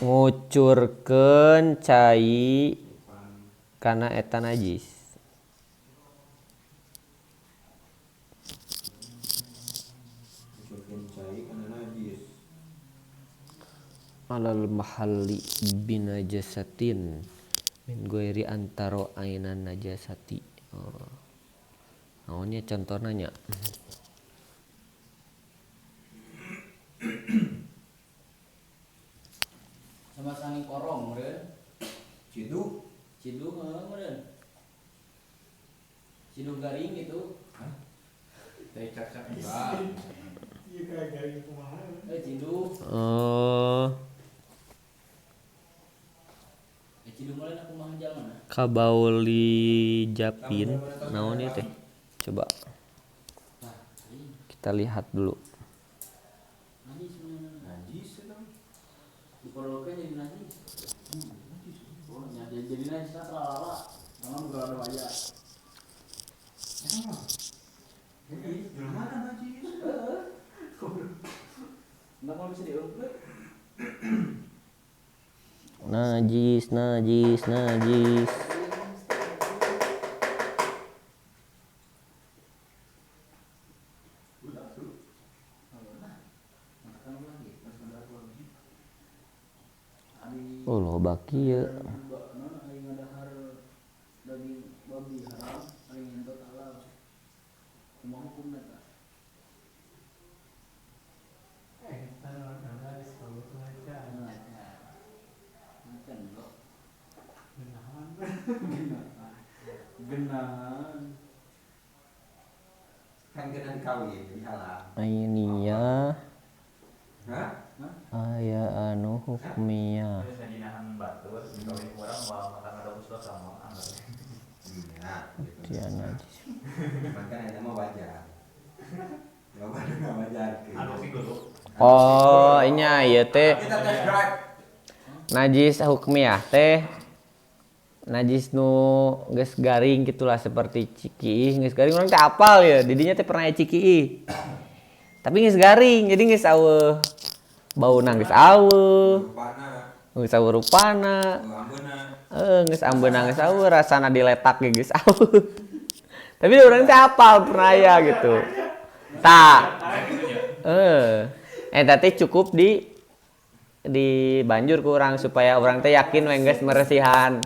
Ngucurkeun cai kana eta najis. Ucapkan cai karena najis Alal mahalli binajasatin min goiri antaro ainan najasati. Naonnya contohna nya. Sama sani korong meureun. cidu Cidung meureun. Cidung garing gitu. teh cak-cak enggak Cidung. Cidung meureun aku mah jangan. Kabauli japin naon ieu teh? Coba Nah, ini kita lihat dulu. najis sebenarnya. najis itu Diperlukan jadi najis. Oh, jadi najis lah lala. Karena enggak ada wajah. ini gimana najis Enggak mau bisa diungkep. Najis, najis, najis. Oh loba kieu. Daging babi haram, paling entot halal. Cuma hukumnya tak. Genangan. Kan kena dikawin dihalang. Ainiyah Hah? aya anu hukmiyah. Sajinahan batu dikawin orang mau makan ada usul sama Iya, gitu. Dia najis. Cuman kan ada mah wajar. Jawaban enggak wajar. anu sih dulu Oh, inya ieu teh Kita test drive. najis hukmiyah teh najis nu geus garing gitulah seperti cikiih geus garing urang teh apal ya didinya teh pernah cikiih tapi geus garing jadi geus aweuh bauna geus aweuh Rupana, geus aweuh rupana ambeuna. geus ambeuna geus aweuh rasana diletak ge geus aweuh tapi urang teh apal pernah aya gitu tah eta teh cukup dibanjur ku urang supaya urang teh yakin we geus meresihan.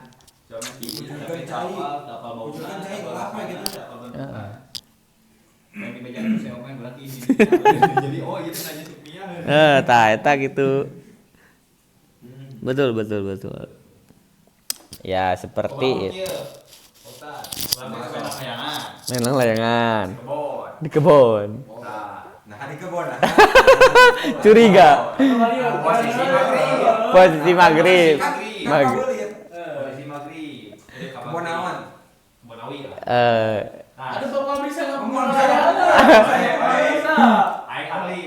kapal bau Kan saya kelapa gitu. yang di meja itu saya omongin berarti ini jadi oh itu najis hukmiyah Tah eta gitu. Betul. Ya seperti itu. Menang layangan di kebon. Nah, di kebon lah. Curiga. posisi Posisi maghrib. Posisi maghrib jadi Kebon awan. kebon awi lah Ada bapak bisa Ngomong ngomong saya. bisa. aing ahli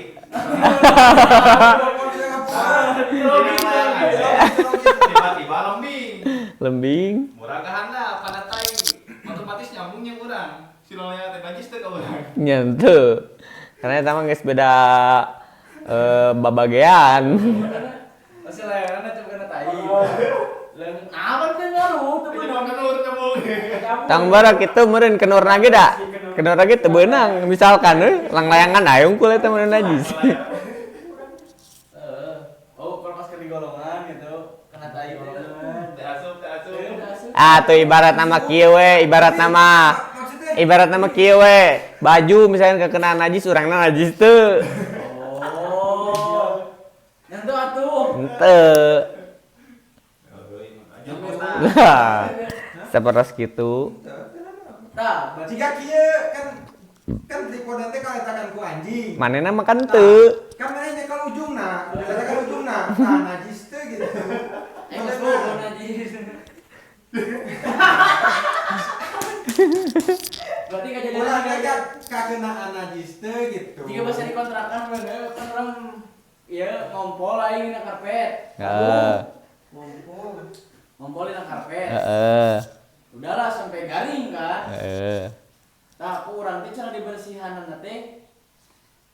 tiba-tiba Lembing. murah kahana pada tai otomatis nyambungnya urang silolaya teh najis teh ka urang Nyentuh. Karena eta mah geus beda babagean. Masih layangan cuma kena tai. Leng aman teh ngaruh teh beunang. Tang barak kitu meureun kenurna ge da. Kenurna ge teu beunang. Misalkan lang layangan aya unggul eta meureun najis. Oh, kalau pas ke di golongan gitu, kena tai golongan. teh asup Tuh ibarat nama kieu we, ibarat nama kieu we. Baju misalnya kekenaan najis urangna najis teu. Oh. Yang tuh atuh. Henteu. Nah, sapertos kitu. Tah, Jika kieu kan tripodna teh kaletakan ku anjing. Manehna mah kan teu. Kan manehna kalau ujungna, kaletakan ujungna. Nah, najis teh gitu. geus bogo najis. Berarti ka jadi Urang najis. kan kakenaan najis teh gitu. Jika bisa dikontrakan bener kan orang ieu ngompol aing dina karpet. Heeh. Ngompol dina karpet. Heeh. Udahlah sampai garing kan. Heeh. Tah aku urang teh cara dibersihanna teh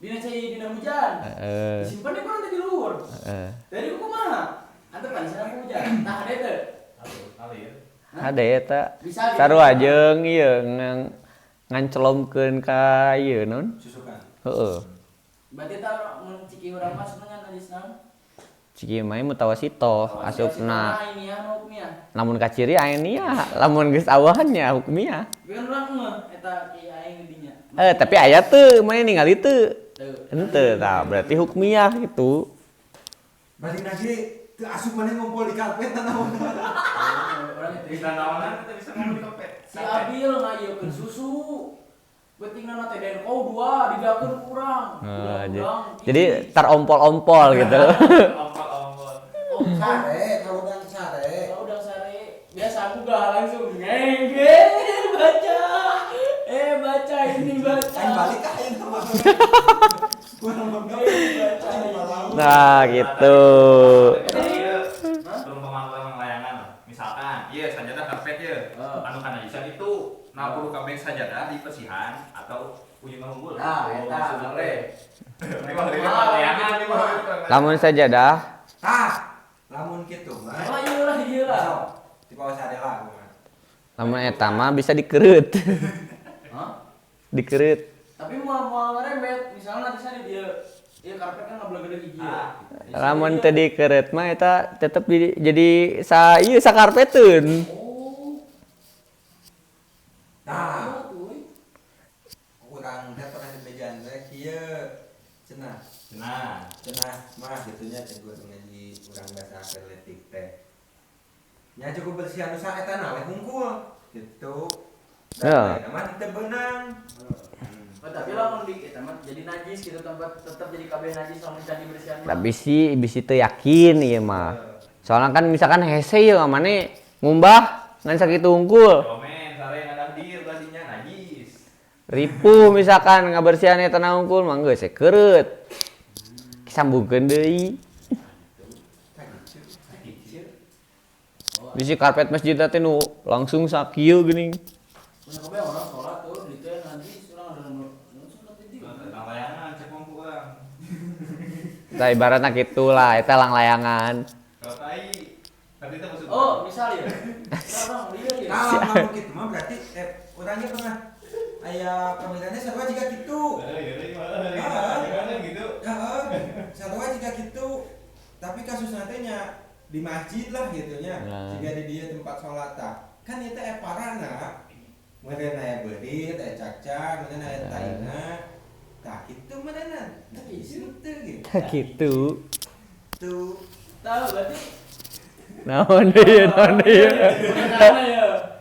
dina cai dina hujan. Heeh. Disimpan di mana teh di luhur. Heeh. Dari ku kumaha? Antep kan sana hujan. Tah ade teh. alir Hade eta. Bisa Sarua jeung ieu ngancelomkeun ka ieu naon? Susukan. Heeh. Berarti tah mun ciki urang mah seneng najis naon? Ciki mah mutawasito asupna. Ini ya hukmiyah. Lamun kaciri aya lamun geus awahannya hukmiyah. Tapi kan urang ngeh eta ki aing di dinya. Tapi aya teu, mana ningali teu? Teu. Henteu, tah berarti hukmiyah gitu. Balik lagi teu asup maneh ngumpul di karpet naon. Urang teh bisa naonan kita bisa ngomong di kopet si Abil ngayekeun susu. Betingna teh den kau 2 didakeun kurang. Jadi terompol-ompol gitu. ompol Oh, Sare, kalau udang sare. kalau udah sare biasa aku gak langsung ngenge baca. Baca ini baca. Aing balik ka aing sama. Nah, gitu. perumpamaan layangan misalkan iya sajadah karpet ya anu kana bisa itu nah kudu kabeh sajadah di persihan atau ujungna unggul Nah, eta boleh. layangan di mah Lamun sajadah, Lamun kitu mah. Iya lah. Sok, di bawah sadela aku mah. lamun eta mah bisa dikereut. Hah? Dikereut. Tapi mau ngerembet, misalnya nanti sana dia karpet kan nggak gede gigi. Lamun teu dikereut mah eta tetep jadi sa ieu sakarpeteun. Oh. Nah, Tuh. urang teh pernah dibejaan teh kieu cenah. nah Cenah mah gitunya teh gua ngaji urang bahasa atletik teh. nya cukup bersih anu saeta na we hungkul gitu. Ya. Emang kita benang. Tapi lamun di kita mah jadi najis gitu tempat tetap jadi kabeh najis lamun candi bersihan mah. Tapi bisi teu yakin ieu mah. Soalnya kan misalkan hese ya mane ngumbah ngan sakitu hungkul. Komen sare ngadah dir berartinya najis. Ripuh misalkan ngabersihan eta na hungkul mah geus keureut. Sambungkeun deui. Bisi karpet masjid teh nu langsung sakieu geuning. Mun kabeh orang salat tuh di teh najis urang ada nomor salat di dieu. Tentang layangan cek wong kurang. Tah ibaratna kitu lah eta lang layangan. Kalau tai tadi itu maksud. Oh, misal ya. Sekarang dia ya. Kalau ngomong gitu mah berarti orangnya pernah aya pemilihannya sarua jika gitu. Gitu. Heeh. Sarua jika gitu. Tapi kasus nantinya di masjid lah gitu nya. Nah. Jika di dia tempat sholat tah. Kan ieu teh parana. Meureun aya beudit, aya cacar, meureun aya taina. Tah kitu meureunna. Najis teu gitu. Kitu. Tuh. Tahu berarti Naon deui karena ya.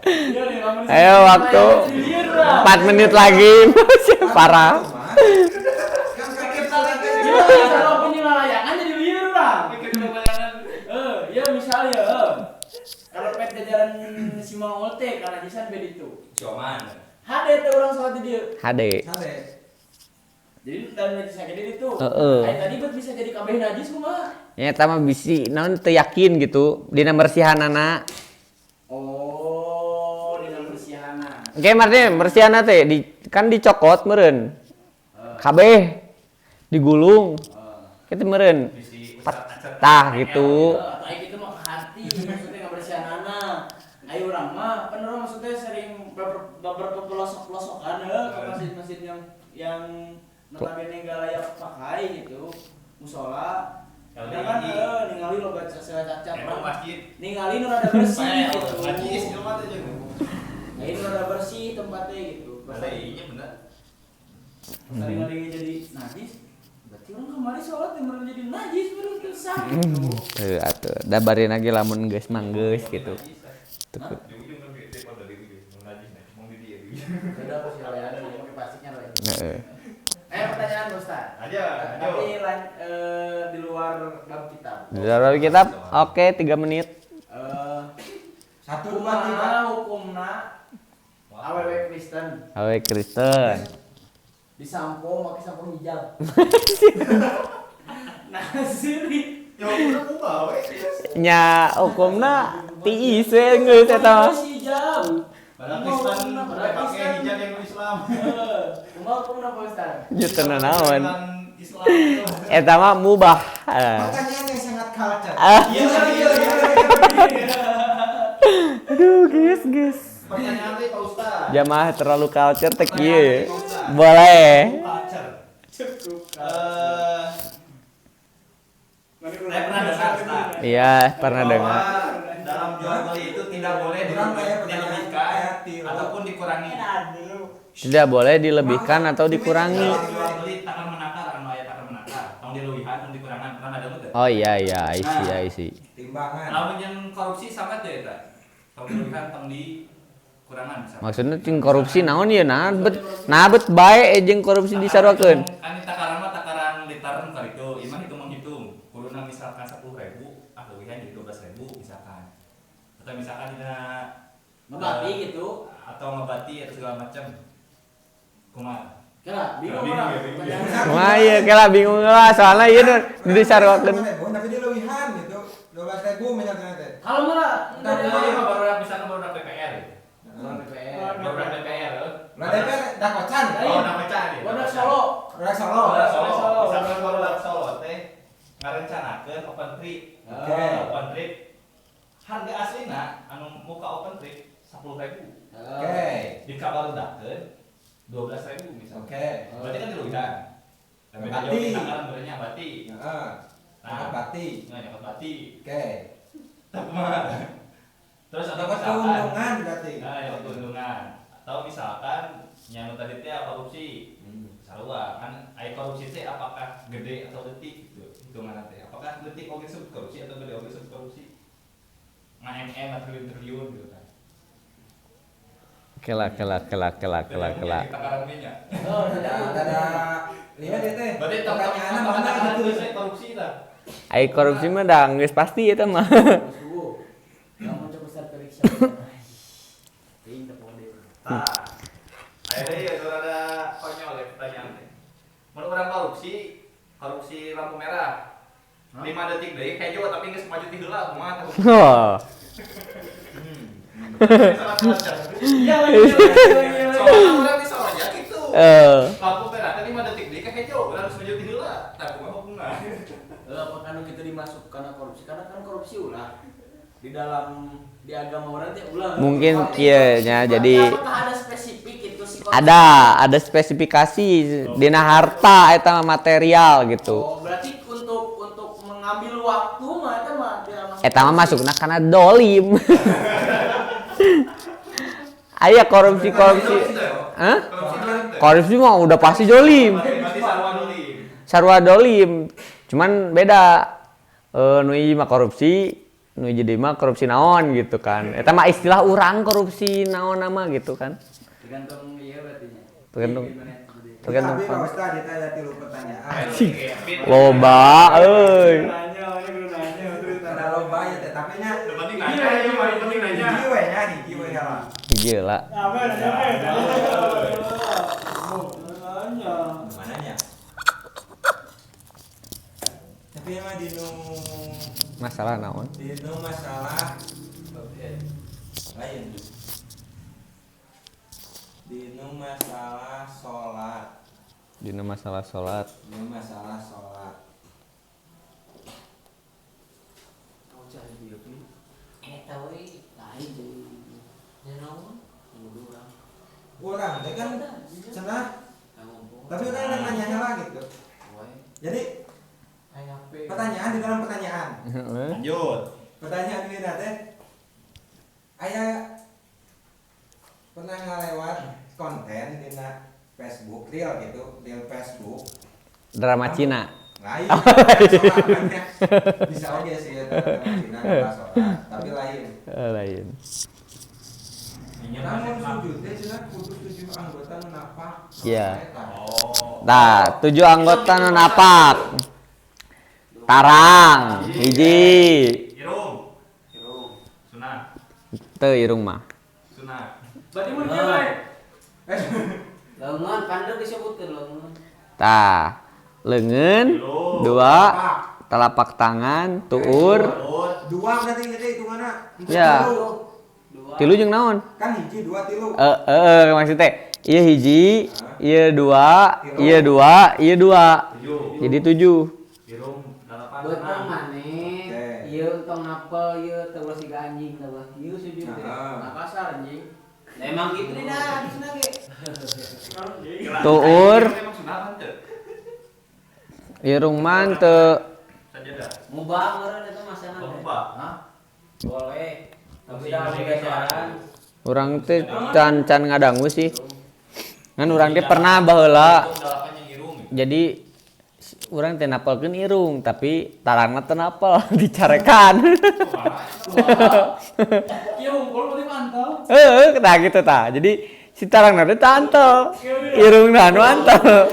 Iya nih, lamun Ayo waktu 4 menit lagi. Parah. Kan sakit salah Iya, kalau penyelayangan jadi liur lah. Ya misal ya. Kalau pet jajaran si Mangol teh karena jisan beda itu. Cuman Hade teh orang sholat di dia. HD. Sale. Jadi dan najis sakit itu. Heeh. Kayak tadi bet bisa jadi kabeh najis kumaha? Ya eta mah bisi naon teu yakin gitu dina bersihanana. Oh, di dalam bersihana. Oke, maksudnya bersihanana teh kan dicokot meureun. Kabeh digulung. Kitu meureun. bisi Tah gitu. Kayak gitu mah hati maksudnya nggak bersihanana. Ayo urang mah, kan urang maksudnya sering berpelosok-pelosokan ke masjid-masjid yang notabene nggak layak pakai gitu. Musola. Kalau Ya kan di- ningali lo baca segala cacat Emang orang. masjid. Ningali nu rada bersih gitu. Najis di rumah aja. Nah, ini rada bersih tempatnya gitu. Ada iya bener. Tadi ngadengin jadi najis. Berarti orang kemarin sholat yang bener jadi najis baru sah gitu. Teu atuh. Da bari lagi lamun geus manggeus gitu. Di ujung kan gede pada di ujung. Najis nih, mau di dia. Udah aku sih layan aja pakai plastiknya lah. Heeh. Pertanyaan Ustaz. Aja, Tapi di luar bab kitab. Di dalam kitab oke 3 menit. Satu dua tiga. Kumaha hukumna awewe Kristen Awe Kristen. disampo pakai sampo hijab. Nah, siri. Ya udah ubah we. Nya hukumna tiis we geus eta mah. Hijab. Padahal Kristen pakai hijab yang Islam. Kumaha hukumna Pak Ustaz? Nya teu naon. Islam itu. Eta mah mubah. Pertanyaan yang sangat culture. Iya lagi. Aduh, geus. Pertanyaan teh Pak Ustaz. Jamaah terlalu culture teh kieu. Boleh. Culture. Cukup. Saya pernah dengar Ustaz. Iya, pernah Bahwa dengar. dalam jual beli itu tidak boleh Orang kayak dilebihkan pertanyaan ataupun dikurangi. Tidak boleh dilebihkan atau dikurangi. Dalam jual beli takkan menakar, anu aya takkan menakar. Tong diluwihan, tong dikurangan, pernah ada teu? Oh iya, I see. Timbangan. Lamun yang korupsi sangat deh eta. Tong diluwihan, tong dikurangan bisa. Maksudnya cing korupsi naon ieu nabet bae jeung korupsi disaruakeun. Kan takaran mah takaran literan kali itu. Imah hitung menghitung. Kuruna misalkan 10.000, lewihan jadi 12.000 misalkan. Atau misalkan dina Ngebati gitu. atau ngebati atau segala macam. Kumaha? Kira bingung Bingung, orang. ya, bingung. Pertanyaan. Wah iya kela bingung lah soalnya ieu nu disaruakeun. Tapi dia lewihan gitu. 12.000 misalnya teh. Kalau mana? Nah, ini mah baru misalkan baru PPR gitu. Baru PPR. Baru PPR. Lah DPR dak kocan. Oh, nama cah dia. Wadah Solo. Udah Solo. Badak Solo. Solo. Misalkan baru Badak Solo teh ngarencanakeun open trip. Oke. Open trip. Harga aslina anu muka open trip 10.000. Oke. Di kabarudakeun 12.000 misalnya. Oke. Berarti kan diluwihan. Tapi Bati. jauh di takaran berenya bati. Heeh. Nah, bati. Nah, nyokot bati. Oke. Tak kumaha. Terus atau Dapat misalkan keuntungan berarti. nah, yang keuntungan. Atau misalkan nyanu tadi teh korupsi. Sarua kan aya korupsi teh apakah gede atau detik gitu. Hitungan teh. Apakah detik oge disebut korupsi atau gede oge disebut korupsi? nge-MM triliun gitu kan. Kelak. Takaran minyak. Oh, Ada lihat ya teh. Berarti Pertanyaannya mana gitu. korupsi lah. Ai korupsi mah dah geus pasti eta mah. Subuh. Kamu coba start periksa. Ini tak boleh. Nah, akhirnya ya kalau ada konyol ya pertanyaan teh. Menurut orang korupsi lampu merah. 5 detik deui hejo tapi geus maju ti heula kumaha tah. Oh. Salah belajar. Iya lagi. Soalnya orang di Soroja gitu. Lampu merah tadi 5 detik deui hejo urang harus maju ti heula. Tah kumaha hukumna? Apakah nu kita dimasuk karena korupsi? Karena kan korupsi ulah di agama orang teh ulah. Mungkin kieu nya jadi apakah ada spesifik itu si korupsi? ada spesifikasi dina harta eta mah material gitu. Oh, berarti untuk mengambil waktu mah eta mah tidak masuk. Eta mah masukna kana dolim. Aya korupsi. Hah? Korupsi mah udah pasti dolim. Berarti sarwa dolim. Sarwa dolim. Cuman beda. Nu ieu mah korupsi, nu jadi mah korupsi naon gitu kan. Eta mah istilah urang korupsi naon nama gitu kan. Tergantung iya berarti nya. Tergantung. Tapi Pak Ustaz ditanya 3 pertanyaan. Loba euy. Ada loba ya teh tapi nya Yang penting nanya, yang paling penting nanya. hiji we lah. Hiji lah. Mana nya? Tapi mah dinu Masalah naon? masalah lain. Dinu masalah sholat. Dina masalah salat. Dinu masalah sholat. Eta we lain deui. Nya naon? Kudu urang. Urang teh kan cenah tapi urang yang nanya lagi gitu. Jadi pertanyaan di dalam pertanyaan. Lanjut. Pertanyaan ini teh aya pernah ngalewat konten di Facebook real gitu, real Facebook. Drama Cina. Lain. Soalnya bisa aja sih ya drama Cina ngebahas sholat, tapi lain. Lain. Namun sujud teh cenah kudu 7 anggota nu napak. Iya. Oh. Tah, 7 anggota nu napak. Tarang, hiji. Irung. Sunah. Teu irung mah. Sunah. Berarti mun kieu bae. Leungeun pandeu disebutkeun leungeun. Tah, leungeun, 2, telapak tangan, tuur. Dua berarti gede hitunganna. Ya. Tilu jeung naon? Kan hiji 2 tilu. Maksud teh ieu hiji, ieu 2, ieu 2, ieu 2. 7. Jadi 7. Irung 8. Beutang maneh. Oke. Ieu entong apel ieu teu ulah siga anjing teu ulah. Ieu sujud teh. Nah, kasar anjing. Lah emang gitu nih dah hadisna ge. Tuur. Emang sunah kan teu? Irung man teu Sajadah. Mubah meureun eta masalah. Mubah. Hah? Boleh. Tapi dah kebiasaan. urang teh can ngadangu sih. Ngan urang teh pernah baheula. Jadi urang teh napelkeun irung tapi tarangna teu napel dicarekan. Kieu hungkul berarti mantau. Nah gitu tah. Jadi si tarangna teh tantel. Irungna anu antel.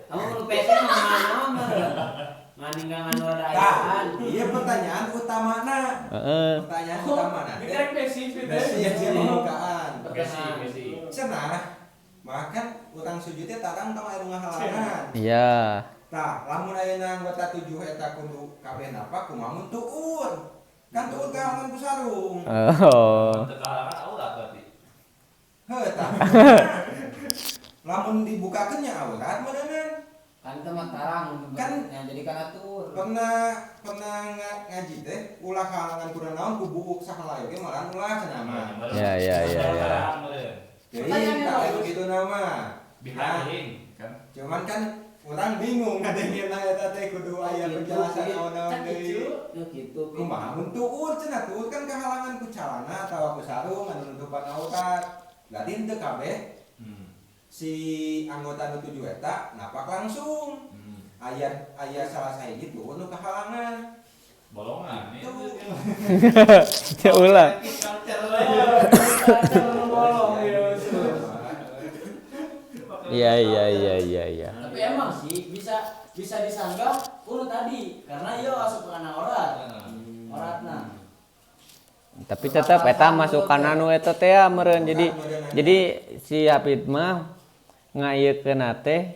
Kamu nu PC mah naon meureun? Maninggal anu ada ayaan. Iya pertanyaan utamana. Pertanyaan utamana. Dikerek basic gitu. Basic pembukaan. Besi. Cenah makan utang sujudnya tarang tong aya nu ngahalangan. Iya. Tah, lamun ayeuna anggota 7 eta kudu kabeh napak kumaha mun tuur. Kan tuur kahalangan ku sarung. Oh. Tekalangan aurat berarti. Heuh tah. Lamun dibukakeun nya aurat meureunnan. Kan teh mah tarang Kan yang jadi kana tur. pernah ngaji teh ulah kahalangan kudu naon ku buuk sakalayo ge malahan ulah cenah mah. Ya. Jadi tak begitu nama. Biharin kan. Cuman kan orang bingung ngadengin eta teh kudu aya penjelasan naon-naon deui. Gitu. Kumaha mun tuur cenah tuur kan kahalangan ku calana atawa ku sarung anu nutupan aurat. Berarti henteu kabeh si anggota nu 7 eta napak langsung. Aya salah sahiji tuur nu kahalangan. Bolongan nih. Ya ulah. Iya. Tapi emang sih bisa disanggah tadi karena iya asup kana oratna. Tapi tetap eta masukan anu eta teh meureun. Jadi si Hafid mah ngayekeun teh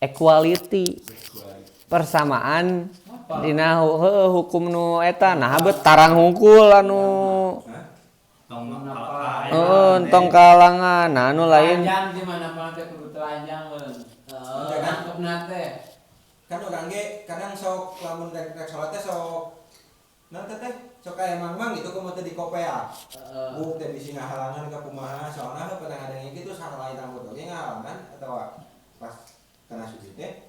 equality. Persamaan dina hukum nu eta nah bet tarang hungkul anu tong kalangan nah anu lain Telanjang di mana mana teh kudu telanjang meureun. Nangkepna teh. Kan urang ge kadang sok lamun rek salat teh sok nanti teh sok aya mang gitu kumaha teh di kopea. Buk teh bisi ngahalangan ka kumaha soalna pernah ada yang gitu salah lain rambut oge ngahalangan atawa pas kana sujud teh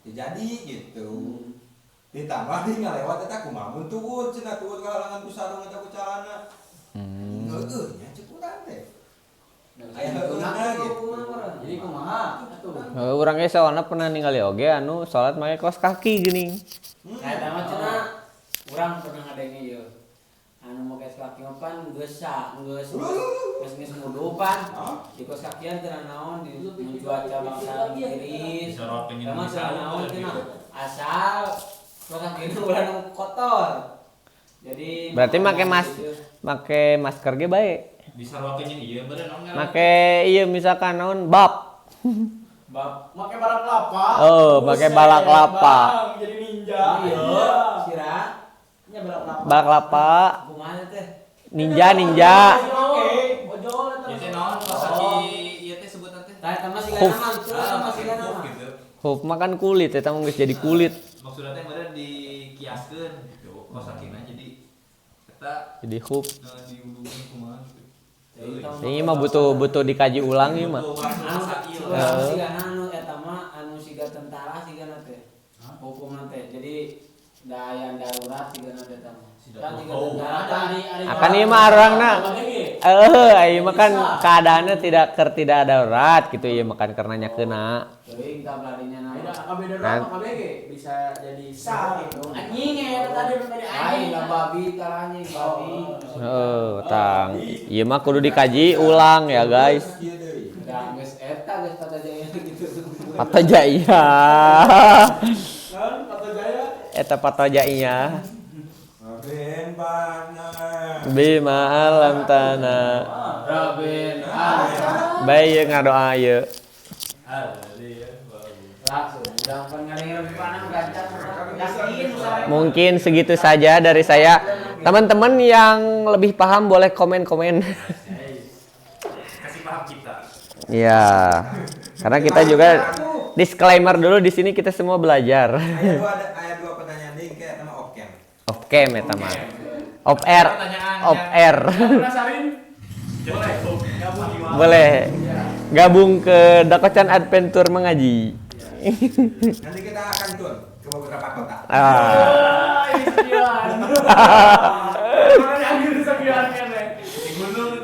jadi gitu. Ditambah di ngalewat eta kumaha mun tuwun cenah tuwun kahalangan ku sarung eta ku calana. Heeh nya cepuran teh. Aya heurna gitu. Jadi kumaha atuh? urang ge soalna pernah ningali oge anu salat make kaos kaki geuning. Eta mah cenah urang pernah ngadenge ieu. Anu make kaki mah pan geus ngudupan. Di kos kakian teu naon di cuaca bangsa tiris. Emang teu naon cenah. Asal kos kakina ulah nu kotor. Jadi Berarti make masker ge bae. Disarwakeun jeung ieu beureun naon ngaran. Make ieu misalkan naon bab. Make balak kelapa. Oh, pakai balak kelapa. Jadi ninja. iya sira nya Balak kelapa. kumaha teh? Ninja. Ojol Ieu teh naon kaos kaki ieu teh sebutan teh? Tah eta mah siga Huf. nama, teu eta mah siga nama. Gitu. Huf makan kulit eta mah geus jadi kulit. Maksudna teh meureun dikiaskeun gitu. Kaos sakina jadi eta Jadi huf. diudungkeun kumaha gitu. Ini mah butuh dikaji ulang ieu mah. Anu siga anu eta mah anu siga tentara siga teh. Hukumna teh. Jadi daya darurat siga teh eta mah. Kan siga tentara tadi Akan ieu mah arangna. Ieu mah kan keadaannya tidak darurat gitu ieu makan karena nyakeuna. teuing kablarinya Beda naon. AKB darurat AKBG bisa jadi sah gitu. Anjing tadi anjing lah babi taranya babi. Tang. Ieu mah kudu dikaji ulang ya guys. Kieu deui. Da geus eta geus tata jaya gitu. Patajaya. Kan kata Jaya Eta patajaya. Ben bana. Bima alam tanah. Rabin Bae ieu ngadoa ieu. langsung udah pengen lebih panang gancang yakin usah. Mungkin segitu saja dari saya. Teman-teman yang lebih paham boleh komen-komen. Kasih paham kita. Ya. Karena kita juga disclaimer dulu di sini kita semua belajar. Aya dua pertanyaan deui ke eta mah oke. Oke, meta mah. Off air. Off air. penasarin Boleh. Gabung gimana? Boleh. Gabung ke Dakocan Adventure mengaji. Nanti kita akan turun ke beberapa kota. ini sekian anjir sekian kan ya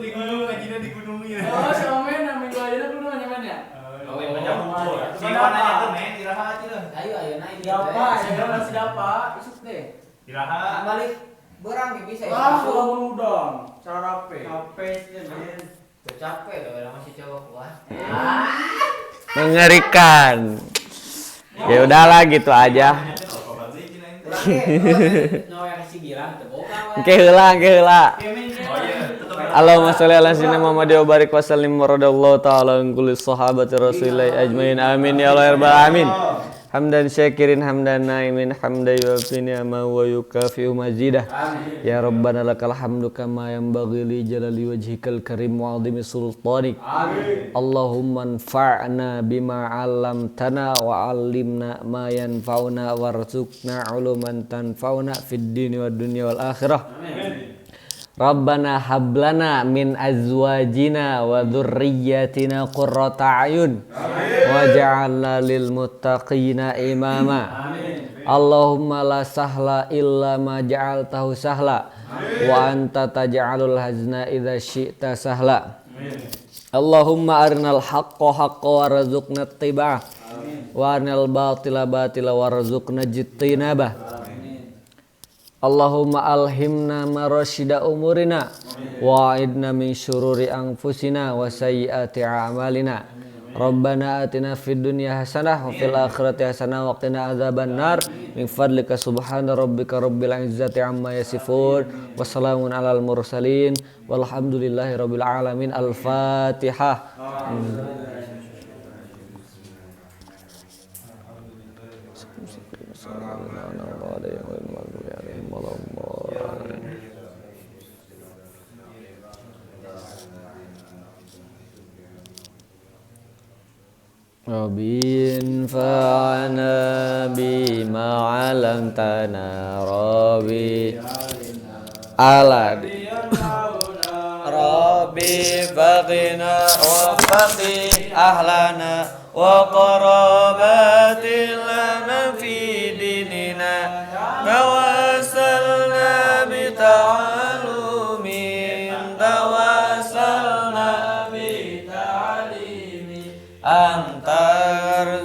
Di gunung ngajina di gunung ieu. oh sama men minggu aja dulu nyaman ya Oh, yang banyak kumpul. Si mananya tuh men diraha aja lah. Ayo naik siapa ya masih siapa isuk deh Diraha. balik berang bisa ya ah kalau udang cara rapi men capek dah masih cowok wah Mengerikan. Ya udahlah gitu aja. no yang kasih bilang teu boga Oke heula. Oh iya, tetep Allahumma sholli ala sayyidina Muhammad wa barik wa sallim wa radallahu ta'ala an kulli sahabati rasulillah ajmain amin ya Allah ya rabbal alamin. Hamdan syakirin hamdan naimin hamdan yuafi ni'ama wa yukafi'u mazidah. Ya Rabbana lakal hamdu kama yanbaghi li jalali wajhikal karim wa 'azimi sultanik. Allahumma anfa'na bima 'allamtana wa 'allimna ma yanfa'una warzuqna 'uluman tanfa'una fid dini wad dunya wal akhirah. Rabbana hablana min azwajina wa dhurriyyatina qurrata a'yun waj'alna lil muttaqina imama. Allahumma la sahla illa ma ja'altahu sahla wa anta taj'alul hazna idza syi'ta sahla. Allahumma arinal haqqa haqqa warzuqna ittiba'ah wa arinal batila batila warzuqna ijtinabah. Allahumma alhimna marasyida umurina wa a'idna min syururi anfusina wa sayyiati a'malina. Rabbana atina fid dunya hasanah wa fil akhirati hasanah wa qina adzabannar. Min fadlika subhana rabbika rabbil izzati amma yasifun wa salamun alal mursalin walhamdulillahi rabbil alamin. Al-Fatihah. Rabbin fa'ana bima 'allamtana Rabbi aladi Rabbi faqina wa faqi ahlana wa qarabatilana fi dinina tawassalna bi ta'alumin tawassalna bi ta'alimi antar